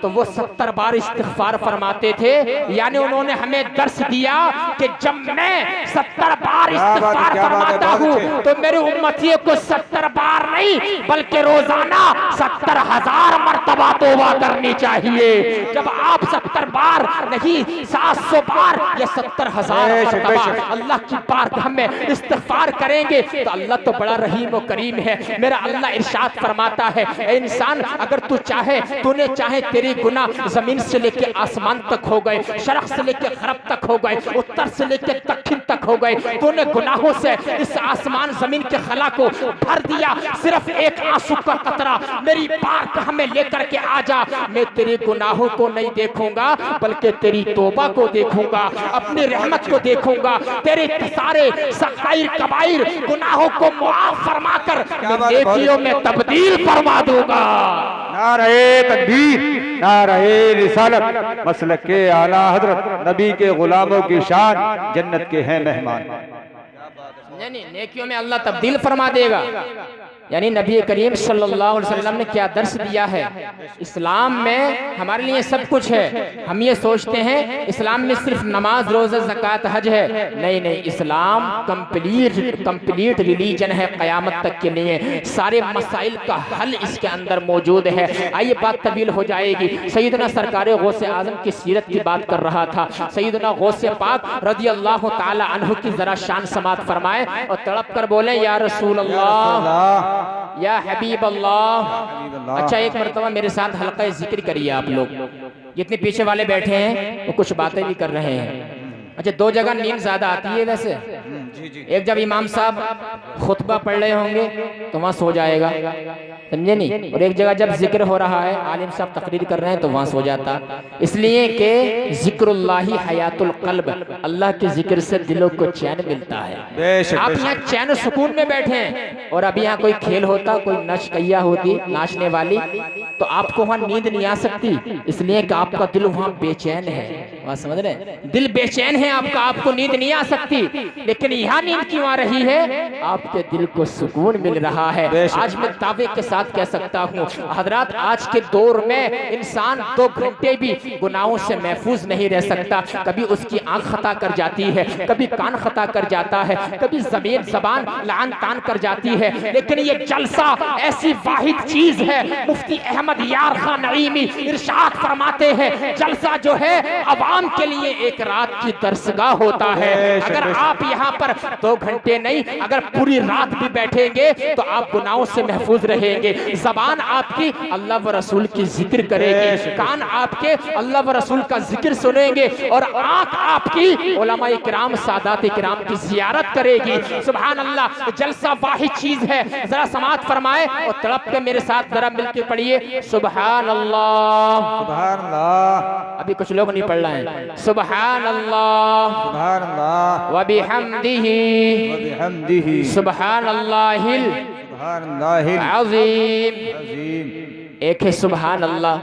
तो वो 70 बार इस्तिग़फ़ार फरमाते थे। यानी उन्होंने हमें दर्स दिया कि जब मैं 70 बार इस्तिग़फ़ार फरमाता हूँ तो मेरे उम्मतियों को 70 बार नहीं बल्कि रोजाना 70,000 मर्तबा तौबा करनी चाहिए। जब आप 70 बार नहीं 700 बार या 70,000 मर्तबा अल्लाह की बारगाह में इस्तिग़फ़ार करेंगे तो अल्लाह तो बड़ा रहीम और करीम है। मेरा अल्लाह इरशाद फरमाता है, इंसान अगर तू चाहे, तूने चाहे तेरी गुनाह जमीन से लेके आसमान तक हो गए, शर्क से लेके गरब तक हो गए, उत्तर से लेके दक्षिण तक हो गए, तूने गुनाहों से इस आसमान जमीन के खला को भर दिया, सिर्फ एक आंसू का कतरा मेरी बारगाह में लेकर के आ जा, मैं तेरे गुनाहों को नहीं देखूंगा बल्कि तेरी तौबा को देखूंगा, अपनी रहमत को देखूंगा, तेरे सारे सगाइर कबाइर गुनाहों को मुआफ फरमाकर नेकियों में तब्दील फरमा दूंगा। नारे तकबीर, नारे रिसालत, मसलक के आला हजरत, नबी के गुलामों की शान, जन्नत के हैं मेहमान। नहीं, नेकियों में अल्लाह तब्दील फरमा देगा। यानी नबी करीम सल्लल्लाहु अलैहि वसल्लम ने क्या दर्श दिया है। इस्लाम में हमारे लिए सब कुछ है। हम ये सोचते हैं इस्लाम में सिर्फ नमाज, रोज़ा, ज़कात, हज है। नहीं नहीं, इस्लाम कंप्लीट रिलीजन है क़यामत तक के लिए। सारे मसाइल का हल इसके अंदर मौजूद है। आइए, बात तवील हो जाएगी। सैयदना सरकार गौसे आज़म की सीरत की बात कर रहा था। सैयदना गौसे पाक रज़ियल्लाहु ताला अन्हु की जरा शान समात फरमाए और तड़प कर बोले, या रसूल अल्लाह, या हबीब अल्लाह। अच्छा, एक मरतबा मेरे साथ हल्का जिक्र करिए आप लोग। जितने पीछे वाले बैठे हैं वो कुछ बातें भी कर रहे हैं। अच्छा, दो जगह नींद ज्यादा आती है वैसे। एक जब इमाम साहब खुतबा पढ़ रहे होंगे तो वहां सो जाएगा, समझे नहीं, और एक जगह जब जिक्र हो रहा है, आलिम साहब तकरीर कर रहे हैं तो वहां सो जाता। इसलिए कि जिक्रुल्लाही हयातुल क़ल्ब, अल्लाह के जिक्र से दिलों को चैन मिलता है। आप यहाँ चैन सुकून में बैठे हैं और अभी यहाँ कोई खेल होता, कोई नशकैया होती नाचने वाली, तो आपको वहां नींद नहीं आ सकती, इसलिए कि आपका दिल वहां बेचैन है। बात समझ रहे हैं? दिल बेचैन है आपका, आपको नींद नहीं आ सकती। लेकिन यहाँ नींद क्यों आ रही है? आपके दिल को सुकून मिल रहा है। आज मैं दावे के साथ कह सकता हूँ हजरात, आज के दौर में इंसान 2 घंटे भी गुनाहों से महफूज नहीं रह सकता। कभी उसकी आंख खता कर जाती है, कभी कान खता कर जाता है, कभी ज़बान लान तान कर जाती है। लेकिन ये जलसा ऐसी वाहिद चीज है, मुफ्ती अहमद यार खान नईमी इरशाद फरमाते हैं, जलसा जो है अवाम के लिए एक रात की दरसगाह होता है। अगर आप यहाँ पर 2 घंटे नहीं, अगर पूरी रात भी बैठेंगे तो आप गुनाहों से महफूज रहेंगे। ज़बान आपकी अल्लाह व रसूल की जिक्र करेगी, कान आपके अल्लाह व रसूल का जिक्र सुनेंगे, और आंख आपकी उलमाए किराम सादात किराम की जियारत करेगी। सुभान अल्लाह, जलसा वाहिद चीज है। जरा समात फरमाए और तड़प के मेरे साथ जरा मिलके पढ़िए, सुभान अल्लाह, सुभान अल्लाह। अभी कुछ लोग नहीं पढ़ रहे हैं। सुभान अल्लाह, सुभान अल्लाह, व बिहम्दिही, व बिहम्दिही, सुभान अल्लाहिल अज़ीम। एक है सुभान अल्लाह,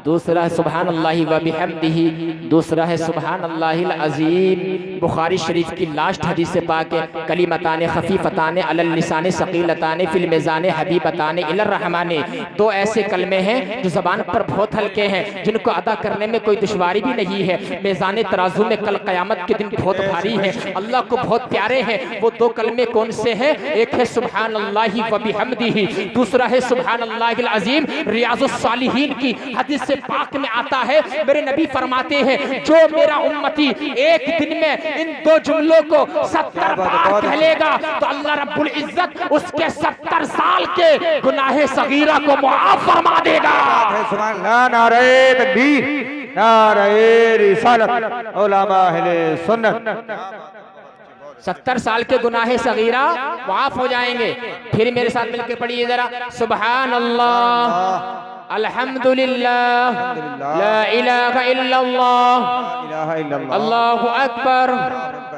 दूसरा है सुभान अल्लाहि व बिहम्दिही, दूसरा है सुभान अल्लाहिल अज़ीम। बुखारी शरीफ की लास्ट हदीस से पाक है, कलिमताने खफीफताने अलल लिसाने सकीलताने फिल मीज़ाने हबीबताने इलर रहमाने। 2 ऐसे कलमे हैं जो ज़बान पर बहुत हल्के हैं, जिनको अदा करने में कोई दुश्वारी भी नहीं है। मीज़ाने तराजू में कल क़यामत के दिन बहुत भारी है, अल्लाह को बहुत प्यारे हैं। वो 2 कलमे कौन से हैं? एक है सुभान अल्लाहि व बिहम्दिही, दूसरा है सुभान अल्लाहिल अज़ीम। रियाज़ुस्सालिहीन की हदीस से पाक में आता है, मेरे नबी फरमाते हैं, जो मेरा उम्मती एक दिन में इन 2 जुमलों को 70 बार कह लेगा तो अल्लाह रब्बुल इज्जत उसके 70 साल के गुनाहे सगीरा को मुआफ फरमा देगा। सुभान अल्लाह, नारे तकबीर, नारे रिसालत, उलमा अहले सुन्नत। 70 साल के गुनाहे सगीरा माफ हो जाएंगे। फिर मेरे साथ मिलकर पढ़िए जरा, सुभान अल्लाह, अल्हम्दुलिल्लाह, ला इलाहा इल्लल्लाह, अल्लाहु अकबर।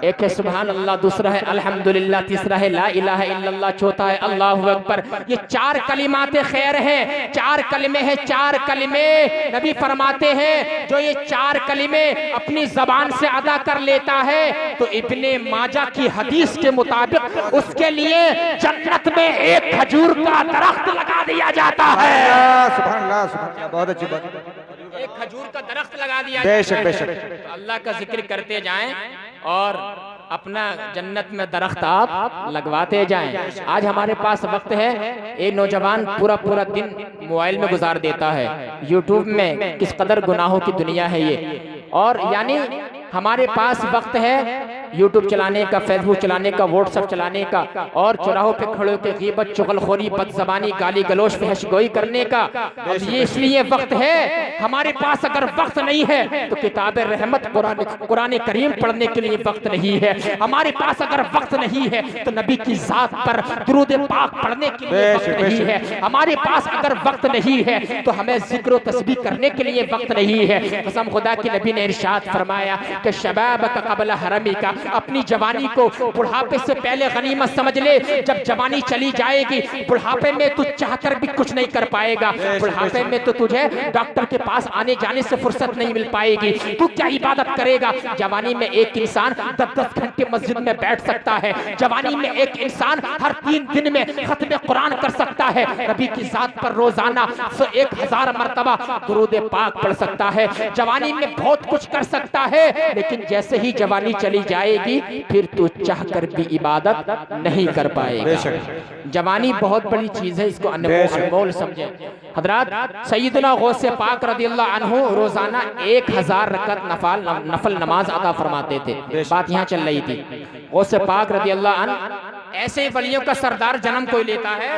एक है सुभान अल्लाह, दूसरा है अल्हम्दुलिल्लाह, तीसरा है ला इलाहा इल्लल्लाह, चौथा है अल्लाहु अकबर। ये 4 कलिमाते खैर हैं, 4 कलिमे हैं, 4 कलिमे। नबी फरमाते हैं, जो ये 4 कलिमे अपनी जबान से अदा कर लेता है तो इब्ने माजा की हदीस के मुताबिक उसके लिए जन्नत में एक खजूर का दरख्त लगा दिया जाता है। सुभान अल्लाह, सुभान अल्लाह, बहुत अच्छी बात। एक खजूर का दरख्त लगा दिया बेशक जाता है। बेशक। तो अल्लाह का जिक्र करते जाएं और अपना जन्नत में दरख्त आप लगवाते जाएं। आज हमारे पास वक्त है, एक नौजवान पूरा दिन मोबाइल में गुजार देता है, यूट्यूब में किस कदर गुनाहों की दुनिया है ये। और यानी हमारे पास वक्त है यूट्यूब चलाने का, फेसबुक चलाने का, व्हाट्सएप चलाने का और चौराहों पे खड़े होकर गीबत, चुगलखोरी, बदज़बानी, गाली गलोच, फहशगोई करने का। अब ये इसलिए वक्त है। हमारे पास अगर वक्त नहीं है तो किताब रहमत कुरान करीम पढ़ने के लिए वक्त नहीं है। हमारे पास अगर वक्त नहीं है तो नबी की जात पर दुरूद पाक पढ़ने के लिए वक्त नहीं है। हमारे पास अगर वक्त नहीं है तो हमें जिक्र तस्बीह करने के लिए वक्त नहीं है। कसम खुदा की नबी ने इरशाद फरमाया कि शबाब का कबल हरमी का, अपनी जवानी को बुढ़ापे से पहले गनीमत समझ ले। जब जवानी चली जाएगी बुढ़ापे में तू चाहकर भी कुछ नहीं कर पाएगा। बुढ़ापे में तो तुझे डॉक्टर के पास आने जाने से फुर्सत नहीं मिल पाएगी। तू क्या इबादत करेगा? जवानी में एक इंसान 10-10 घंटे मस्जिद में बैठ सकता है। जवानी में एक इंसान हर 3 दिन में खत्म कुरान कर सकता है। नबी की जात पर रोजाना 1000 मरतबा दुरूद पाक पढ़ सकता है। जवानी में बहुत कुछ कर सकता है, लेकिन जैसे ही जवानी चली जाएगी फिर तू चाह कर भी इबादत नहीं कर पाएगा। जवानी बहुत बड़ी चीज है, इसको अनमोल समझे। हजरात सैयदना गौसे पाक रदियल्लाहु अन्हु रोजाना 1000 रकत नफल नमाज अदा फरमाते थे। बात यहाँ चल रही थी। गौसे पाक रदियल्लाहु अन्हु ऐसे वलियों का सरदार जन्म कोई लेता है।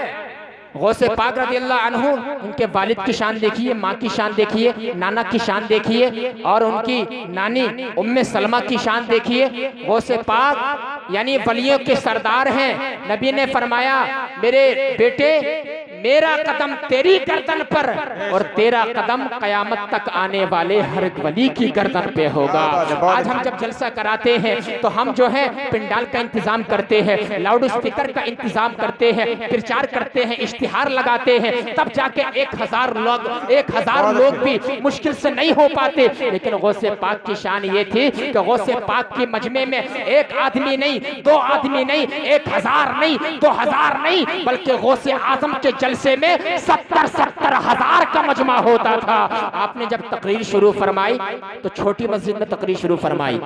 गौसे पाक रदियल्लाहु अन्हु, उनके वालिद की शान देखिए, माँ की शान देखिए, नाना की शान देखिए और उनकी नानी उम्मे सलमा की शान देखिए। गौसे पाक यानी वलियों के सरदार हैं। नबी ने फरमाया मेरे बेटे, मेरा कदम तेरी गर्दन पर और तेरा कदम कयामत तक आने वाले हर वली की गर्दन पे होगा। आज हम जब जलसा कराते हैं तो हम जो है पिंडाल का इंतजाम करते हैं, लाउड स्पीकर का इंतजाम करते हैं, प्रचार करते हैं, इश्तिहार लगाते हैं, तब जाके 1000 लोग भी मुश्किल से नहीं हो पाते। लेकिन गौसे पाक की शान ये थी कि गौसे पाक की मजमे में एक आदमी नहीं, 2 आदमी नहीं, 1000 नहीं, 2000 नहीं, बल्कि गौसे आजम के जलसे में 70 हजार का मजमा होता था। आपने जब तकरीर शुरू फरमाई तो छोटी मस्जिद में तकरीर शुरू फरमाई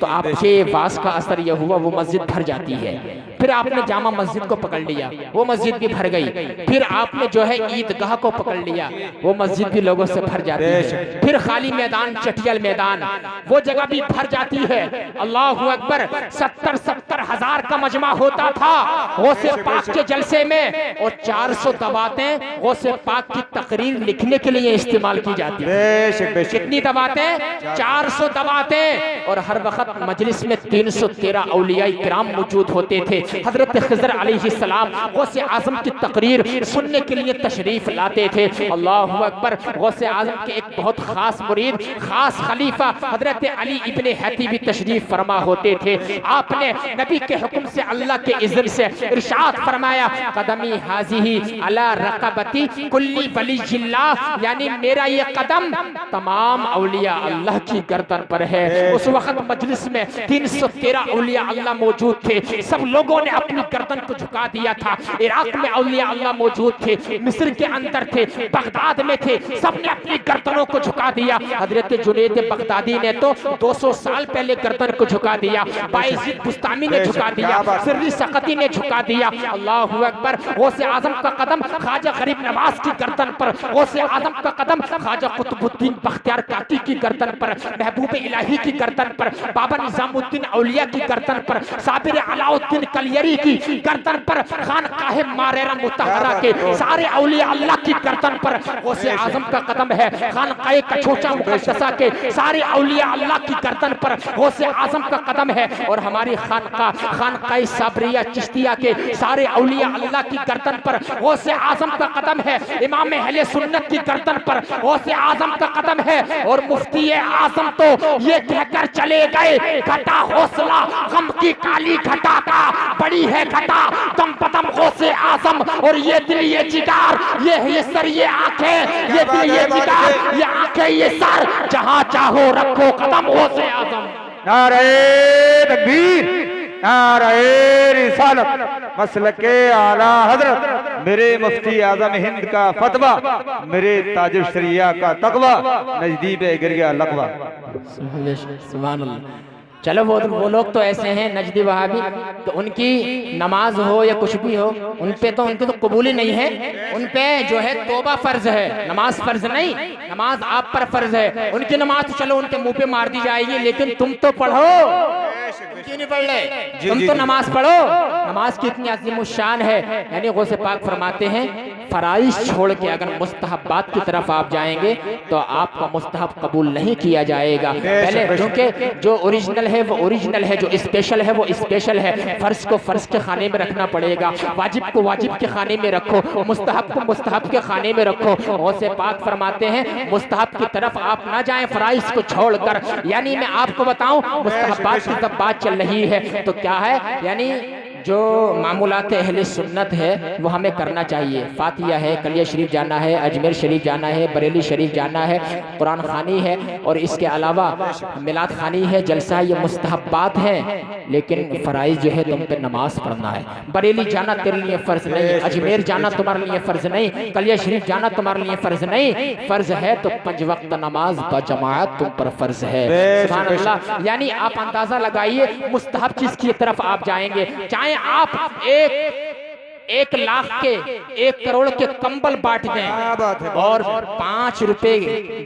तो आपके वास का असर यह हुआ वो मस्जिद भर जाती है। फिर आपने जामा मस्जिद को पकड़ लिया, वो मस्जिद भी भर गई। फिर आपने जो है ईदगाह को पकड़ लिया, वो मस्जिद भी लोगों से भर जाती है। फिर खाली मैदान, चटियल मैदान, वो जगह भी भर जाती है। अल्लाहु अकबर, 70 हजार का मजमा होता था गौसे पाक के जलसे में। और 400 दवातें गौसे पाक की तकरीर लिखने के लिए इस्तेमाल की जाती है। कितनी दवातें? 400 दवातें। और हर वक्त मजलिस में 313 औलिया किराम मौजूद होते थे। हजरत खिज़र अलैहिस्सलाम गौसे आजम की तकरीर सुनने के लिए तशरीफ लाते थे। अल्लाहु अकबर। गौसे आजम के एक बहुत खास मुरीद, खास खलीफा हजरत अली इब्ने हैती भी तशरीफ फरमा होते थे। आपने नबी के हुक्म से, अल्लाह के इज़्न से इरशाद फरमाया, कदमी हाज़िही अला रक़बती कुल्ली वलिय्यिल्लाह, यानी मेरा ये कदम तमाम औलिया अल्लाह की गर्दन पर है। उस वक्त मजलिस में 313 औलिया अल्लाह मौजूद थे। सब लोगों ने अपनी गर्दन को झुका दिया था। इराक में औलिया अल्लाह मौजूद थे, मिस्र के अंदर थे, बगदाद में थे, सबने अपनी गर्दनों को झुका दिया। हजरत जुनैद बगदादी ने तो 200 साल पहले गर्दन को झुका दिया। बायज़ीद बुस्तामी ने झुका दिया, सिर्री सकती ने झुका दिया। अल्लाहु अकबर। गौसे आजम का कदम ख्वाजा गरीब नवाज की गर्दन पर, गौसे आजम का कदम ख्वाजा कुतुबुद्दीन बख्तियार काकी की गर्दन पर, महबूब इलाही की गर्दन पर, बाबा निजामुद्दीन औलिया की गर्दन पर, साबिर अलाउद्दीन कलियरी की गर्दन पर, खानकाह मारेरा मुतहरा के सारे औलिया अल्लाह की गर्दन पर गौसे आजम का कदम है। खानकाह कछोचा मुकद्दसा के सारे औलिया अल्लाह की गर्दन पर गौसे आजम का कदम है। और हमारी खानकाह साबरिया चिश्तिया के सारे औलिया अल्लाह की गर्दन पर गौसे आजम का कदम है। इमाम अहले सुन्नत की गर्दन पर गौसे आजम का कदम है। और मुफ्ती आजम तो ये कहकर चले गए, घटा हौसला गम की काली घटा का, बड़ी है घटा दम पदम गौसे आजम। और ये दिल, ये जिगर, ये सर, ये आंखें, ये दिल, ये जिगर, ये आंखें, ये सर, जहां चाहो रखो कदम गौसे आजम। नारे तकबीर, नारे रिसालत, मसलके आला हजरत, मेरे मुफ्ती आजम हिंद का फतवा, मेरे ताजुल शरिया का तकवा, नजदीब गिरया लकवा। सुभान अल्लाह। चलो वो लोग तो ऐसे हैं नजदी वहाबी, तो उनकी नमाज हो या कुछ भी हो, उनपे तो कबूल ही नहीं है। उनपे जो है तौबा फर्ज है, नमाज फर्ज नहीं, नमाज आप पर फर्ज है। उनकी नमाज तो चलो उनके मुंह पे मार दी जाएगी, लेकिन तुम तो पढ़ो, क्यों नहीं पढ़ रहे? तुम तो नमाज पढ़ो। नमाज की इतनी अजीम शान है। यानी गौसे पाक फरमाते हैं फराइज छोड़ के अगर मुस्तहब्बात की तरफ आप जाएंगे तो आपका मुस्तहब कबूल नहीं किया जाएगा। पहले क्योंकि जो ओरिजिनल है वो ओरिजिनल है, जो स्पेशल है वो स्पेशल है। फर्ज को फर्ज के खाने में रखना पड़ेगा, वाजिब को वाजिब के खाने में रखो, मुस्तहब को मुस्तहब के खाने में रखो। गौसे पाक फरमाते हैं मुस्तहब की तरफ आप ना जाएं फराइज को छोड़कर। यानी मैं आपको बताऊं मुस्तहब्बात की जब बात चल रही है तो क्या है, यानी जो मामूलात अहले सुन्नत है वो हमें करना चाहिए। फातिया है, कलिया शरीफ जाना है, अजमेर शरीफ जाना है, बरेली शरीफ जाना है, कुरान खानी है, और इसके अलावा मिलाद खानी है, जलसा, ये मुस्तहब्बात हैं। लेकिन फ़राइज़ जो है तुम पे नमाज पढ़ना है। बरेली जाना तेरे लिए फ़र्ज नहीं, अजमेर जाना तुम्हारे लिए फ़र्ज नहीं, कलिया शरीफ जाना तुम्हारे लिए फ़र्ज नहीं। फ़र्ज है तो 5 वक्त नमाज बजमात तुम पर फ़र्ज है। सुभान अल्लाह। यानी आप अंदाज़ा लगाइए मुस्तहब चीज़ की तरफ आप जाएंगे। चाहे आप एक लाख के 1 करोड़ के कंबल बांट दें और 5 रुपए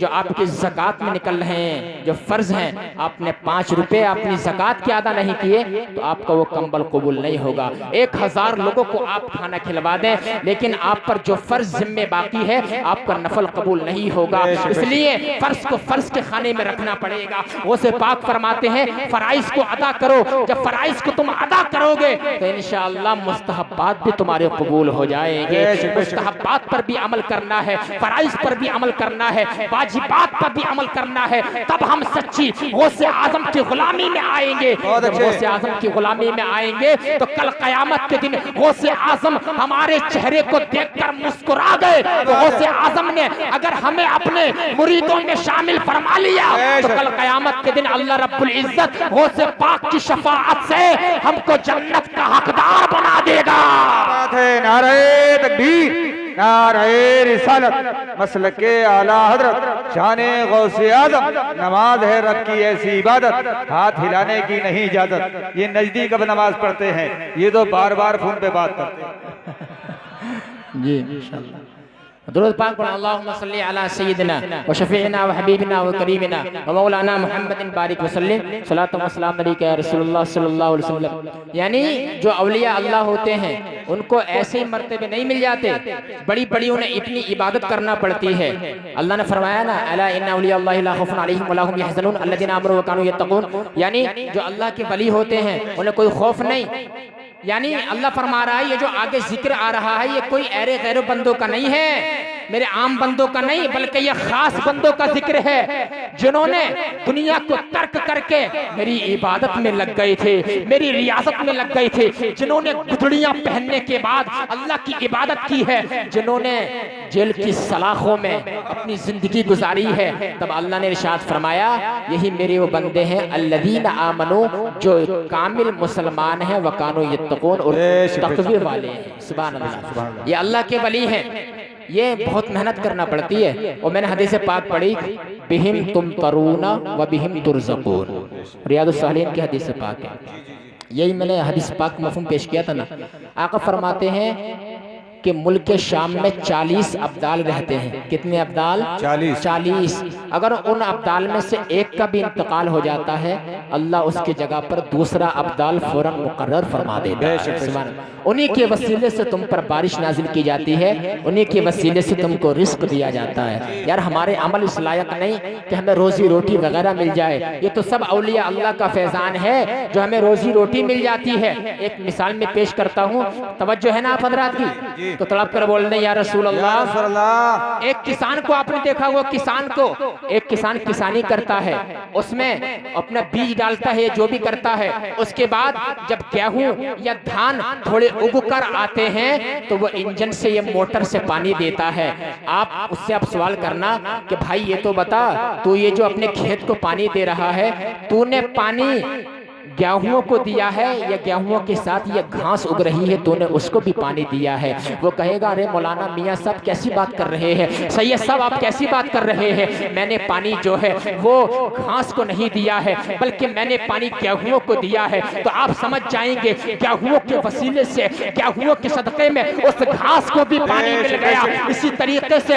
जो आपके ज़कात में निकल रहे हैं, जो फर्ज हैं, आपने 5 रुपए अपनी ज़कात के अदा नहीं किए तो आपका वो कंबल कबूल नहीं होगा। 1000 लोगों को आप खाना खिलवा दें, लेकिन आप पर जो फर्ज जिम्मे बाकी है आपका नफल कबूल नहीं होगा। इसलिए फर्ज को फर्ज के खाने में रखना पड़ेगा। वो से पाक फरमाते हैं फराइज को अदा करो। जब फराइज को तुम अदा करोगे तो इंशाअल्लाह मुस्तहब्बात भी तुम्हारे कबूल हो जाएंगे। मुस्तहब्बात पर भी अमल करना है, फराइज पर भी अमल करना है, वाजिबात पर भी अमल करना है, तब हम सच्ची गौसे आजम की गुलामी में आएंगे। गौसे आजम की गुलामी में आएंगे तो कल कयामत के दिन गौसे आजम हमारे चेहरे को देखकर मुस्कुरा गए। तो गौसे आजम ने अगर हमें अपने मुरीदों में शामिल फरमा लिया तो कल कयामत के दिन अल्लाह रब्बुल इज्जत गौसे पाक की शफाअत से हमको जन्नत का हकदार बना देगा। नारे तकबीर, नारे रिसालत, मसलके आला हजरत, शाने गौसे आज़म। नमाज है रब की ऐसी इबादत, हाथ हिलाने की नहीं इजाजत। ये नजदीक अब नमाज पढ़ते हैं, ये तो बार बार फोन पे बात करते हैं। जी इंशाअल्लाह। दुरूद पाक पढ़ो। अल्लाहुम्मा सल्ली अला सय्यिदिना व शफीइना व हबीबिना व करीमिना व मौलाना मुहम्मदिन बारिक व सल्लिम सलातु व सलाम अलैका या रसूलुल्लाह सल्लल्लाहु अलैहि वसल्लम। यानी जो औलिया अल्लाह होते हैं उनको ऐसे मर्तबे नहीं मिल जाते, बड़ी बड़ी उन्हें इतनी इबादत करना पड़ती है। अल्लाह ने फरमाया ना अला इन्ना औलिया अल्लाहि ला खौफुन अलैहिम व ला हुम यहज़नून अल्लज़ीना आमनू व कानू यत्तक़ून। यानी जो अल्लाह के वली होते हैं उन्हें कोई खौफ नहीं। यानी अल्लाह फरमा रहा है ये जो आगे जिक्र आ रहा है ये कोई ऐरे गैर बंदों का नहीं है, मेरे आम बंदों का नहीं, बल्कि ये खास बंदों का जिक्र है जिन्होंने दुनिया को तर्क करके मेरी इबादत में लग गए थे, मेरी रियासत में लग गए थे, जिन्होंने गुदड़ियां पहनने के बाद अल्लाह की इबादत की है, जिन्होंने जेल की सलाखों में अपनी जिंदगी गुजारी है। तब अल्लाह ने इरशाद फरमाया यही मेरे वो बंदे हैं अल्लज़ीना आमनू, जो कामिल मुसलमान हैं, वकानो यत्तक़ून, और तक़वी वाले हैं। सुभान अल्लाह। ये अल्लाह के वली हैं, ये बहुत मेहनत करना पड़ती है। और मैंने हदीस पाक पढ़ी बिहिम तुम तरूना व बिहिम तुरज़क़ून, रियादुस सालिहीन की हदीस पाक है। यही मैंने हदीस पाक मफ़हूम पेश किया था ना। आका फरमाते हैं कि मुल्क शाम में 40 अब्दाल रहते हैं। कितने अब्दाल? 40। अगर उन अब्दाल में से एक का भी इंतकाल हो जाता है अल्लाह उसकी जगह पर दूसरा अब्दाल फौरन मुकर्रर फरमा देता है। उन्हीं के वसीले से तुम पर बारिश नाजिल की जाती है, उन्हीं के वसीले से तुमको रिस्क दिया जाता है। यार हमारे अमल इस लायक नहीं कि हमें रोजी रोटी वगैरह मिल जाए, ये तो सब औलिया अल्लाह का फैजान है जो हमें रोजी रोटी मिल जाती है। एक मिसाल में पेश करता हूँ, तवज्जो है ना आप हजरात की? तो तड़प कर बोल रहे या रसूल अल्लाह। एक किसान को आपने देखा हुआ, किसान को एक किसान किसानी करता है, उसमें अपना बीज डालता है, जो भी करता है, उसके बाद जब गेहूं या धान थोड़े उग कर आते हैं तो वो इंजन से ये मोटर से पानी देता है। आप उससे आप सवाल करना कि भाई ये तो बता, तू ये जो अपने खेत को पानी दे रहा है, तूने पानी गेहूं को दिया है या गेहूं के साथ ये घास उग रही है, तूने उसको भी पानी दिया है। वो कहेगा अरे मौलाना मियाँ साहब कैसी बात कर रहे हैं, सैयद साहब आप कैसी बात कर रहे हैं, मैंने पानी जो है वो घास को नहीं दिया है बल्कि मैंने पानी गेहूं को दिया है। तो आप समझ जाएंगे गेहूं के वसीले से, गेहूं के सदक़े में उस घास को भी पानी मिल गया। इसी तरीके से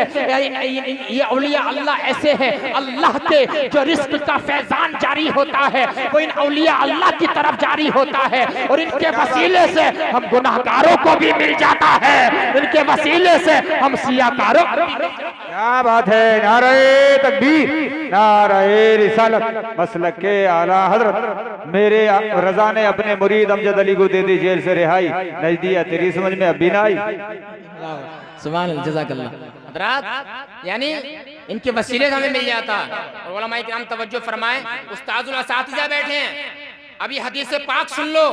ये औलिया अल्लाह ऐसे है, अल्लाह के जो रिस्क का फैजान जारी होता है वो इन औलिया अल्लाह की तरफ जारी होता है और इनके वसीले से हम गुनाहगारों को भी मिल जाता है, इनके वसीले से हम सियाकारों। क्या बात है, नारे तकबीर, नारे रिसालत, मसलक के आला हजरत। मेरे रजा ने अपने मुरीद अमजद अली को दे दी जेल से रिहाई, नजदिया तेरी समझ में अभी ना आई। सुभान अल्लाह, जज़ाकल्लाह। हज़रात यानी इनके वसीले से हमें मिल जाता। और उलमाए किराम तवज्जो फरमाएं, उस्ताजुल असातिज़ा बैठे हैं, अभी हदीस पाक सुन लो।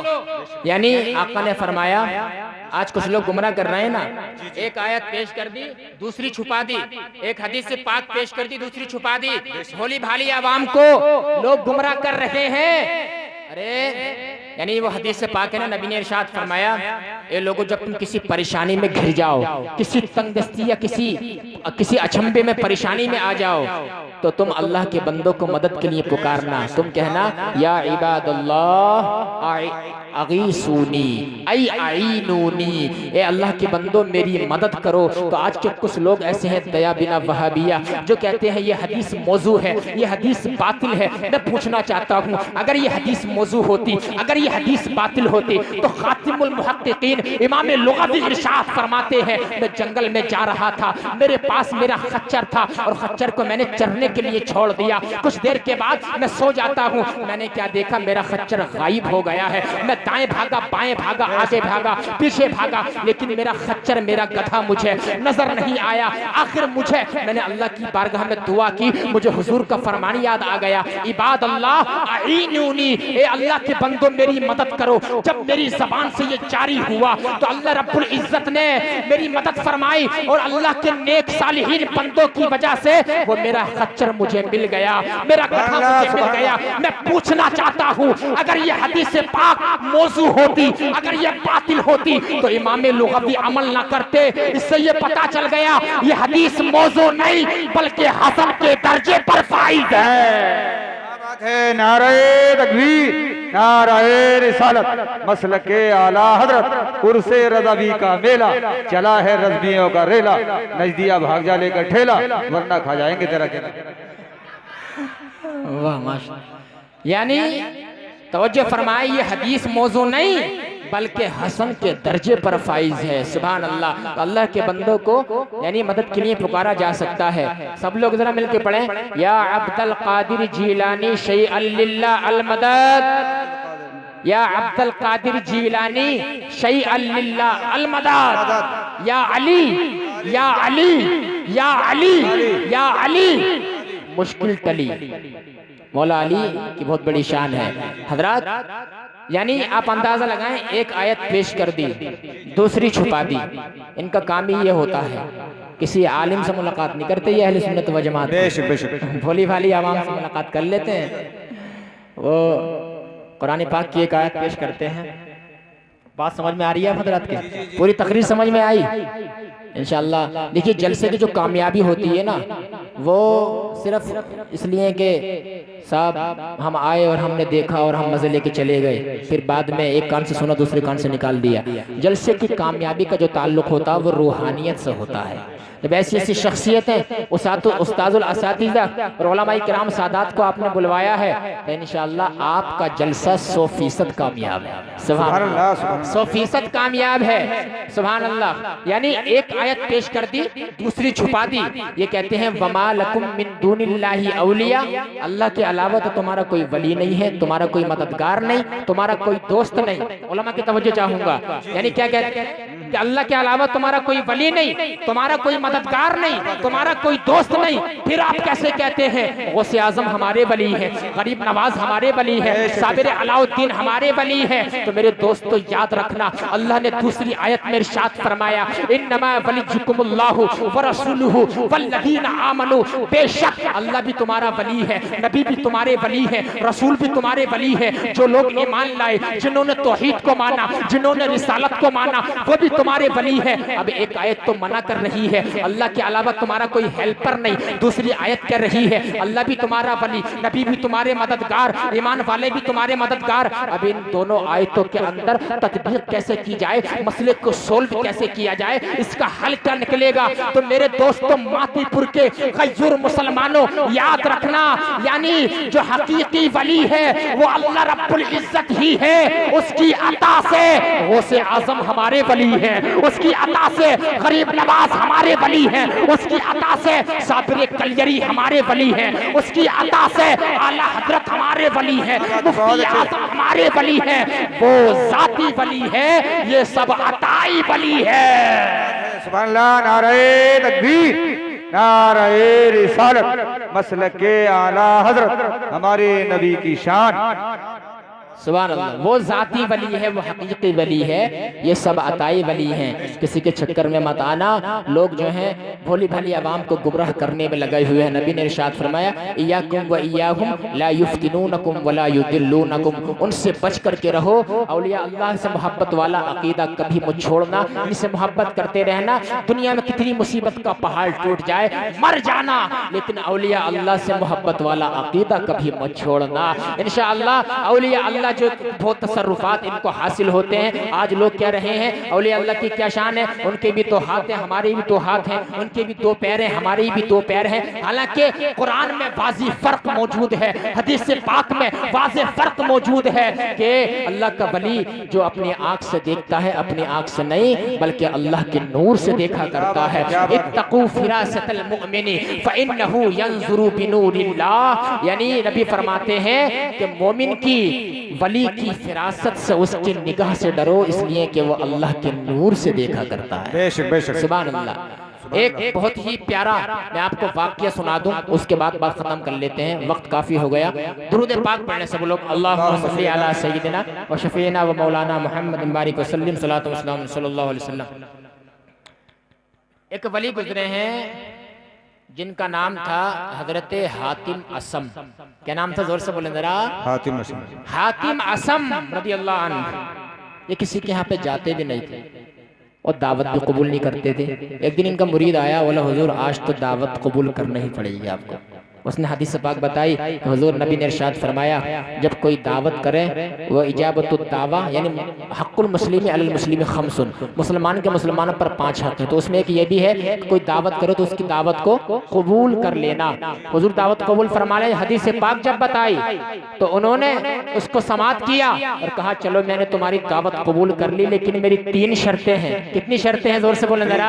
यानी आका ने फरमाया, आज कुछ लोग गुमराह कर रहे हैं ना, एक आयत पेश कर दी दूसरी छुपा दी, एक हदीस से पाक पेश कर दी दूसरी छुपा दी, भोली भाली आवाम को लोग गुमराह कर रहे हैं। अरे यानी वो हदीस से पाक है ना, नबी ने इरशाद फरमाया, ये लोगों जब तुम किसी परेशानी में घिर जाओ, किसी तंगदस्ती या किसी अचंभे में परेशानी में आ जाओ, तो तुम अल्लाह के बंदों को मदद के लिए पुकारना। तुम कहना या इबादल्लाह अगीसूनी ऐ अईनूनी, ए अल्लाह के बंदों मेरी मदद करो। तो आज के कुछ लोग ऐसे हैं दया बिना वहाबिया जो कहते हैं ये हदीस मौजू है, ये हदीस बातिल है। मैं पूछना चाहता हूँ, अगर ये हदीस मौजू होती, अगर ये हदीस बातिल होती तो खातिमुल मुहक्किकीन इमाम लुगत इरशाद फरमाते हैं, मैं जंगल में जा रहा था, मेरे पास मेरा खच्चर था और खच्चर को मैंने चरने के लिए छोड़ दिया। कुछ देर के बाद मैं सो जाता हूँ, मैंने क्या देखा, मेरा खच्चर गायब हो गया है। मैं दाएं भागा, बाएं भागा, आगे भागा, पीछे भागा, लेकिन मेरा खच्चर, मेरा गधा मुझे नजर नहीं आया। आखिर मैंने अल्लाह की बारगाह में दुआ की, मुझे हुजूर का फरमान याद आ गया, इबाद अल्लाह अईनूनी, ए अल्लाह के बंदों मेरी मदद करो। जब मेरी जबान से ये जारी हुआ तो अल्लाह रब्बुल इज्जत ने मेरी मदद फरमाई और अल्लाह के नेक सालिहीन बंदों की वजह से वो मेरा खच्चर मुझे मिल गया, मेरा गधा मुझे मिल गया। मैं पूछना चाहता हूँ, अगर ये हदीस पाक मौजू होती, अगर ये बातिल होती तो इमाम लुगवी अमल ना करते। इससे ये पता चल गया ये हदीस मौजू नहीं बल्कि हसन के दर्जे पर फाइज है। नारे तकबीर, नारे रिसालत, मसलक के आला हजरत, उर्से रज़वी का मेला, चला है रज़वियों का रेला, नजदिया भाग जा लेकर ठेला, वरना खा जाएंगे तेरा केला। वाह माशाअल्लाह। यानी तवज्जो फरमाए, ये हदीस मौजू नहीं बल्कि हसन के दर्जे पर फाइज है। सुभान अल्लाह। अल्लाह के बंदों को यानी मदद के लिए पुकारा जा सकता है। सब लोग जरा मिलके पढ़ें, या अब्दुल कादिर जीलानी शैअन लिल्लाह अल मदद, या अब्दुल कादिर जीलानी शैअन लिल्लाह अल मदद, या अली या अली या अली या अली मुश्किल टली। मौला अली की बहुत बड़ी शान है। हजरात यानी आप अंदाजा लगाएं, एक आयत पेश कर दी दूसरी छुपा दी, इनका काम ही ये होता है। किसी आलिम से मुलाकात नहीं करते ये अहले सुन्नत व जमात, भोली भाली आवाम से मुलाकात कर लेते हैं। वो कुरान पाक की एक आयत पेश करते हैं। बात समझ में आ रही है हजरात की? पूरी तकरीर समझ में आई इंशाअल्लाह। देखिए जलसे की जो कामयाबी होती है ना, वो सिर्फ इसलिए कि साहब हम आए और हमने देखा और हम मजे लेके चले गए, फिर बाद में एक कान से सुना दूसरे कान से निकाल दिया। जलसे की कामयाबी का जो ताल्लुक होता है वो रूहानियत से होता है। जब ऐसी ऐसी शख्सियतें उस्ताजुल असातिज़ा और उलमाए किराम सादात को आपने बुलवाया है तो इंशाअल्लाह आपका जलसा 100% कामयाब है। सुभान अल्लाह, 100% कामयाब है। सुभान अल्लाह। यानी एक आयत पेश कर दी दूसरी छुपा दी। ये कहते हैं वमा लकुम मिन दूनिल्लाहि औलिया, अल्लाह के अलावा तो तुम्हारा कोई वली नहीं है, तुम्हारा कोई मददगार नहीं, तुम्हारा कोई दोस्त नहीं। उलमा की तवज्जो चाहूंगा, यानी क्या कहते हैं कि अल्लाह के अलावा तुम्हारा कोई वली नहीं, तुम्हारा कोई मददगार नहीं, तुम्हारा कोई दोस्त नहीं। फिर आप कैसे कहते हैं गौसे आजम हमारे वली है, गरीब नवाज हमारे वली है, साबिर अलाउद्दीन हमारे वली है? तो मेरे दोस्तों याद रखना, अल्लाह ने दूसरी आयत में इरशाद फरमाया, इन्नमा वलियुकुमुल्लाहु व रसूलुहु वल्लज़ीना आमनू, बेशक अल्लाह भी तुम्हारा वली है, नबी भी तुम्हारे वली है, रसूल भी तुम्हारे वली है। जो लोग ईमान लाए, जिन्होंने तौहीद को माना, जिन्होंने रिसालत को माना, वो भी तुम्हारे वली है। अब एक आयत तो मना कर रही है अल्लाह के अलावा तुम्हारा कोई हेल्पर नहीं, दूसरी आयत कह रही है अल्लाह भी तुम्हारा वली, नबी भी तुम्हारे मददगार, ईमान वाले भी तुम्हारे मददगार। अब इन दोनों आयतों के अंदर तदबीर कैसे की जाए, मसले को सोल्व कैसे किया जाए, इसका हल क्या निकलेगा? तो मेरे दोस्तों मातीपुर के गैर मुसलमानों याद रखना, यानी जो हकीकी वली है वो अल्लाह रब्बुल इज्जत ही है। उसकी अता से गौसे आजम हमारे वली है, उसकी अता से गरीब नवाज हमारे वली है, उसकी अता से साबिर कलियरी हमारे वली है, उसकी अता से आला हजरत हमारे वली है, मुफ्ती आजम हमारे वली है। वो जाती वली है, ये सब अताई वली है। सुभान अल्लाह, नारे तकबीर, नारे रिसालत, मसलके आला हजरत, हमारे नबी की शान। सुभान अल्लाह, वो जाती वली है, वो हकीकी वली है, ये सब अताई वली हैं। किसी के चक्कर में मत आना, लोग जो हैं भोली भाली आवाम को गुमराह करने में लगे हुए हैं। नबी ने इरशाद फरमाया, इय्याकुम व इय्याहुम ला युफ्तिनूनकुम वला युदिल्लूनकुम, उनसे बच करके रहो। औलिया अल्लाह से मोहब्बत वाला अकीदा कभी मत छोड़ना, इनसे मोहब्बत करते रहना। दुनिया में कितनी मुसीबत का पहाड़ टूट जाए, मर जाना, लेकिन औलिया अल्लाह से मोहब्बत वाला अकीदा कभी मत छोड़ना। इंशाअल्लाह औलिया अल्लाह जो बहुत तसर्रुफात इनको हासिल होते हैं। आज लोग कह रहे हैं औलिया अल्लाह की क्या शान है, उनके भी तो हाथ हैं, हमारे भी तो हाथ हैं, उनके भी दो पैर हैं, हमारे भी दो पैर हैं। हालांकि कुरान में वाज़ेह फर्क मौजूद है, हदीस पाक में वाज़ेह फर्क मौजूद है कि अल्लाह का वली जो अपनी आंख से देखता है, अपनी आंख से नहीं बल्कि अल्लाह के नूर से देखा करता है। इत्तकू फिरासतल मुमिनी फइन्नहु यंजुरु बिनूरिल्लाह, यानी नबी फरमाते हैं कि मोमिन की वली की फिरासत से, उसकी निगाह से डरो, इसलिए कि वो अल्लाह के नूर से देखा करता है। बेशक बेशक, सुभान अल्लाह। एक बहुत ही प्यारा मैं आपको वाक्य सुना दूं, उसके बाद बात खत्म कर लेते हैं, वक्त काफी हो गया। दुरूद पाक पढ़ने सब लोग, अल्लाहुम्मा सल्ली अला सय्यिदिना व शफीना व मौलाना मुहम्मद बारिक वसल्लम सल्लल्लाहु अलैहि वसल्लम। एक वली गुजरे हैं जिनका नाम था हजरत हातिम असम। क्या नाम था, जोर से बोले जरा। हातिम असम, हातिम असम रदियल्लाहु अन्हु। ये किसी के यहाँ पे जाते भी नहीं थे और दावत भी कबूल नहीं करते थे। एक दिन इनका मुरीद आया, बोला हुजूर आज तो दावत कबूल करना ही पड़ेगी आपको। उसने हदीस पाक बताई, हुजूर नबी ने इरशाद फरमाया, जब कोई दावत करे वो इजाबतुद दावा, यानी हक़्क़ुल मुस्लिमी अलल मुस्लिमी खम्सुन, मुसलमान के मुसलमानों पर 5 हक है। तो उसमें एक ये भी है कि कोई दावत करो तो उसकी दावत को कबूल कर लेना। हुजूर दावत कबूल फरमा ले। हदीस पाक जब बताई तो उन्होंने उसको समाअत किया और कहा, चलो मैंने तुम्हारी दावत कबूल कर ली, लेकिन मेरी 3 शर्तें हैं। कितनी शर्तें हैं, जोर से बोले जरा।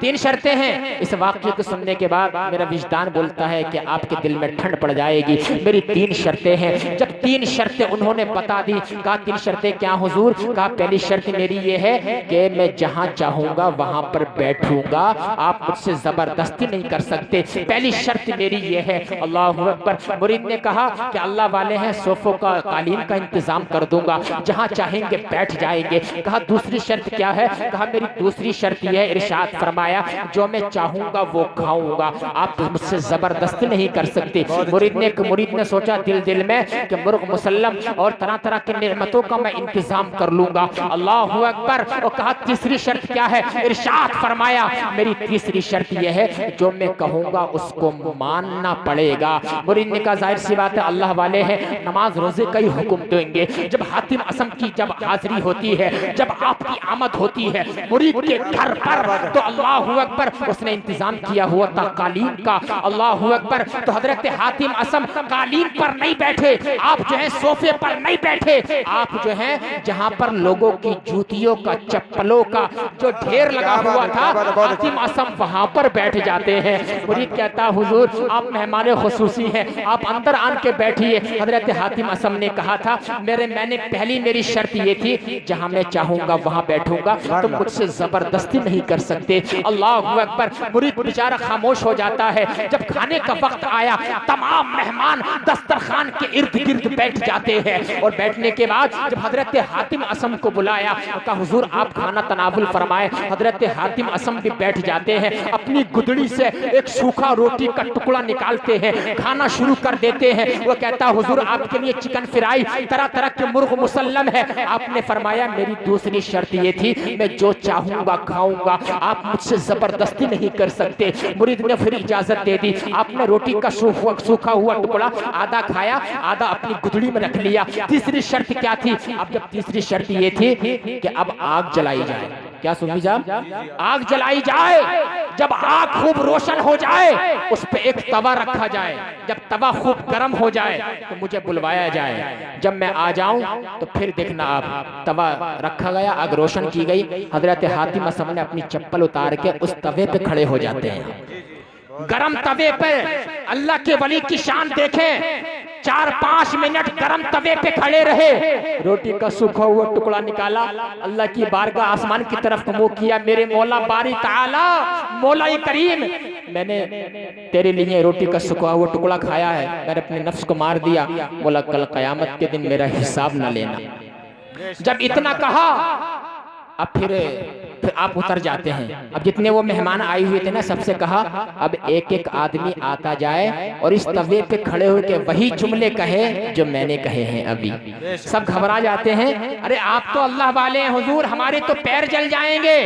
3 शर्तें हैं। इस वाक़ये को सुनने के बाद मेरा विजदान बोलता है कि आपके दिल में ठंड पड़ जाएगी। मेरी 3 शर्तें हैं। जब 3 शर्तें उन्होंने बता दी, कहा 3 शर्तें क्या हुजूर? कहा पहली शर्त मेरी ये है कि मैं जहां चाहूंगा वहां पर बैठूंगा, आप मुझसे जबरदस्ती नहीं कर सकते। पहली शर्त मेरी ये है। अल्लाहु अकबर। मुरीद ने कहा कि अल्लाह वाले हैं, सोफों का कालीन का इंतजाम कर दूंगा, जहां चाहेंगे बैठ जाएंगे। कहा दूसरी शर्त क्या है? कहा मेरी दूसरी शर्त यह है, इरशाद फरमाया, जो मैं चाहूंगा वो खाऊंगा, आप मुझसे जबरदस्ती नहीं कर सकते। मुरीद ने सोचा दिल में कि मुर्ग मुसल्लम और तरह तरह की नेमतों का मैं इंतजाम कर लूंगा। अल्लाहु अकबर। और कहा तीसरी शर्त क्या है? इरशाद फरमाया, मेरी तीसरी शर्त यह है, जो मैं कहूंगा उसको मानना पड़ेगा। मुरीद ने कहा जाहिर सी बात है, अल्लाह वाले हैं, नमाज रोजे का ही हुक्म देंगे। जब हातिम असम की जब हाजिरी होती है, जब आपकी आमद होती है मुरीद के घर पर, तो अल्लाहु अकबर उसने इंतजाम किया हुआ था कालीन का। अल्लाहु अकबर। पर, तो हजरत हातिम असम कालीन पर नहीं बैठे, आप जो है सोफे पर नहीं बैठे, आप जो है जहां पर लोगों की जूतियों का, चप्पलों का जो ढेर लगा हुआ था, हातिम असम वहां पर बैठ जाते हैं। मुरीद कहता हुजूर आप मेहमान खुसूसी हैं, आप अंदर आन के बैठिए। हजरत हातिम असम ने कहा था मैंने पहली मेरी शर्त ये थी, जहां मैं चाहूंगा वहां बैठूंगा, तुम मुझसे जबरदस्ती नहीं कर सकते। अल्लाह अकबर। मुरीद बेचारा खामोश हो जाता है। जब खाने का वक्त आया, तमाम मेहमान दस्तरखान के इर्द गिर्द बैठ जाते हैं और बैठने के बाद जब हजरत हातिम असम को बुलाया, कहा हुजूर आप खाना तनावुल फरमाए। हजरत हातिम असम भी बैठ जाते हैं, अपनी गुदड़ी से एक सूखा रोटी का टुकड़ा निकालते हैं, खाना शुरू कर देते हैं। वो कहता हुजूर आपके लिए चिकन फ्राई, तरह तरह के मुर्ग मुसल्लम है। आपने फरमाया मेरी दूसरी शर्त ये थी, मैं जो चाहूंगा खाऊंगा, आप मुझसे जबरदस्ती नहीं कर सकते। मुरीद ने फिर इजाजत दे दी। आपने रोटी का सूखा हुआ टुकड़ा आधा खाया, आधा अपनी गुदड़ी में रख लिया। तीसरी शर्त क्या थी? अब जब तीसरी शर्त ये थी कि अब आग जलाई जाए। क्या सुनी साहब? आग जलाई जाए। जब आग खूब रोशन हो जाए, उस पे एक तवा रखा जाए। जब तवा खूब गर्म हो जाए तो मुझे बुलवाया जाए। जब मैं आ जाऊं तो फिर देखना आप। तवा रखा गया, आग रोशन की गई। हजरत हातिम असम ने अपनी चप्पल उतार के उस तवे पे खड़े हो जाते हैं। गरम तवे पे अल्लाह के वली की शान देखें। 4-5 मिनट गरम तवे पे खड़े रहे, रोटी का सूखा हुआ टुकड़ा निकाला, अल्लाह की बारगाह आसमान की तरफ मुंह किया। मेरे मौला बारी ताला, मौला करीम, मैंने तेरे लिए रोटी का सूखा हुआ टुकड़ा खाया है, मैंने अपने नफ्स को मार दिया। मौला कल कयामत के दिन मेरा हिसाब न लेना। जब इतना कहा, अब फिर आप उतर जाते हैं। अब जितने वो मेहमान आए हुए थे ना, सबसे कहा अब एक एक आदमी आता जाए और इस तवे पे खड़े होकर वही जुमले कहे जो मैंने कहे हैं अभी। सब घबरा जाते हैं, अरे आप तो अल्लाह वाले हैं हुजूर, हमारे तो पैर जल जाएंगे।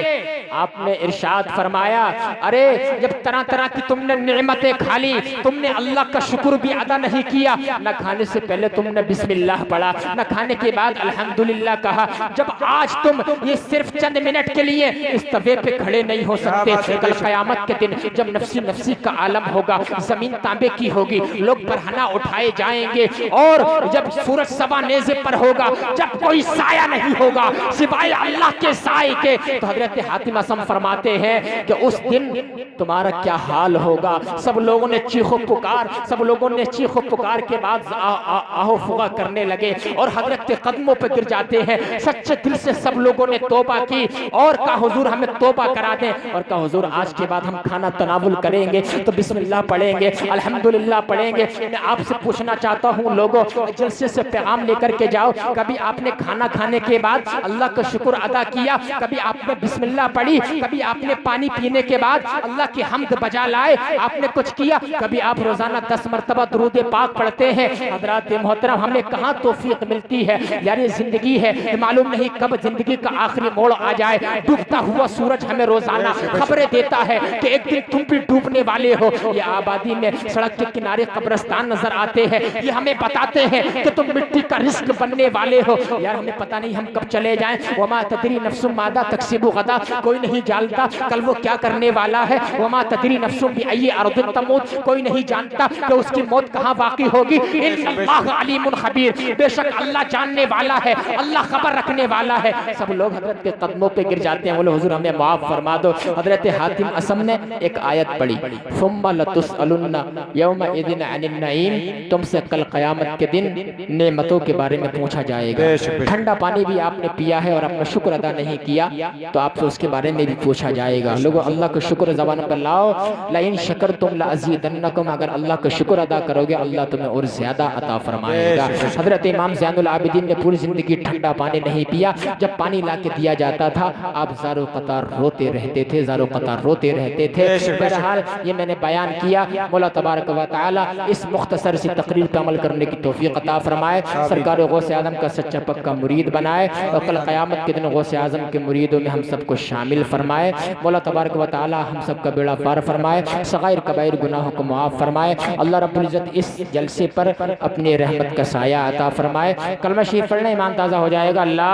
आपने इरशाद फरमाया, अरे जब तरह तरह की तुमने नेमतें खा ली, तुमने अल्लाह का शुक्र भी अदा नहीं किया। न खाने से पहले तुमने बिस्मिल्लाह पढ़ा, न खाने के बाद अल्हम्दुलिल्लाह कहा। जब आज तुम ये सिर्फ चंद मिनट के लिए इस तवे पे खड़े नहीं हो सकते, कल कयामत के दिन जब नफ्सी नफ्सी का आलम होगा, जमीन तांबे की होगी, लोग बरहना उठाए जाएंगे और जब सूरज सवा नेज़े पर होगा, जब कोई साया नहीं होगा सिवाय अल्लाह के साए के, तो हजरत हातिम असम फरमाते हैं कि उस दिन तुम्हारा क्या हाल होगा। सब लोगों ने चीखो पुकार, सब लोगों ने चीखो पुकार के बाद आहो फुगा करने लगे और हजरत के कदमों पर गिर जाते हैं। सच्चे दिल से सब लोगों ने तौबा की और कहा हुजूर हमें तौबा करा दें, और कहा हुजूर आज के बाद हम खाना तनावुल करेंगे तो बिस्मिल्लाह पढ़ेंगे, अल्हम्दुलिल्लाह पढ़ेंगे। मैं आपसे पूछना चाहता हूँ लोगों, जलसे से पैगाम लेकर के जाओ, कभी आपने खाना खाने के बाद अल्लाह का शुक्र अदा किया? कभी आपने बिस्मिल्लाह पढ़ी? कभी आपने पानी पीने के बाद अल्लाह की हम्द बजा लाए? आपने कुछ किया? कभी आप रोजाना 10 मरतबा दुरूद पाक पढ़ते हैं? हज़रात मोहतरम, हमें कहाँ तौफीक मिलती है यार, ये जिंदगी है, मालूम नहीं कब जिंदगी का आखिरी मोड़ आ जाए। डूबता हुआ सूरज हमें रोजाना खबरें देता है कि एक दिन तुम भी डूबने वाले हो। ये आबादी में सड़क के किनारे कब्रिस्तान नजर आते हैं, ये हमें बताते हैं कि तुम मिट्टी का रिस्क बनने वाले हो। यार हमें पता नहीं हम कब चले जाएं। वमा तदरी नफ्सुम मादा तक्सिबु गदा, कोई नहीं जानता कल वो क्या करने वाला है। वमा तदरी नफ्सुम बिअय्यि अर्दिन तमूत, कोई नहीं जानता कि उसकी मौत कहाँ वाक़ई होगी। इन्नल्लाह अलीमुन खबीर, बेशक अल्लाह जानने वाला है, अल्लाह खबर रखने वाला है। सब लोग हजरत के कदमों पे गिर जाते हैं, बोले हुजूर हमें माफ फरमा दो। हजरत हातिम असम ने एक आयत पढ़ी, सुम्मा लतुसअलुन्ना यौमा इदिन अनिन नईम, तुमसे कल क़यामत के दिन नेमतों के बारे में पूछा जाएगा। ठंडा पानी भी आपने पिया है और अपना शुक्र अदा नहीं किया तो आपसे उसके बारे में भी पूछा जाएगा। लोगों अल्लाह का शुक्र ज़बान पर लाओ, लाइन शकरतुम लअज़ीदन्नकुम, अगर अल्लाह का शुक्र अदा करोगे अल्लाह तुम्हें और ज्यादा अता फरमाएगा। हजरत इमाम ज़ैनुल आबिदीन ने पूरी जिंदगी ठंडा पानी नहीं पिया, जब पानी ला के दिया जाता था आप ज़ारो कतार रोते रहते थे, ज़ारो कतार रोते रहते थे। बहरहाल ये मैंने बयान किया, मौला तबारक व तआला इस मुख्तसर सी तकरीर पर अमल करने की तौफीक अता फरमाए, सरकार गौसे आज़म का सच्चा पक्का मुरीद बनाए और कल क़यामत के दिन गौसे आज़म के मुरीदों में हम सबको शामिल फरमाए। मौला तबारक व तआला हम सब का बेड़ा पार फरमाए, सगाइर कबाइर गुनाहों को मुआफ़ फरमाए। अल्लाह रब्बुल इज़्ज़त इस जलसे पर अपनी रहमत का साया अता फरमाए। कलमा शरीफ पढ़ना ईमान ताज़ा हो जाएगा। ला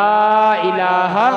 इलाहा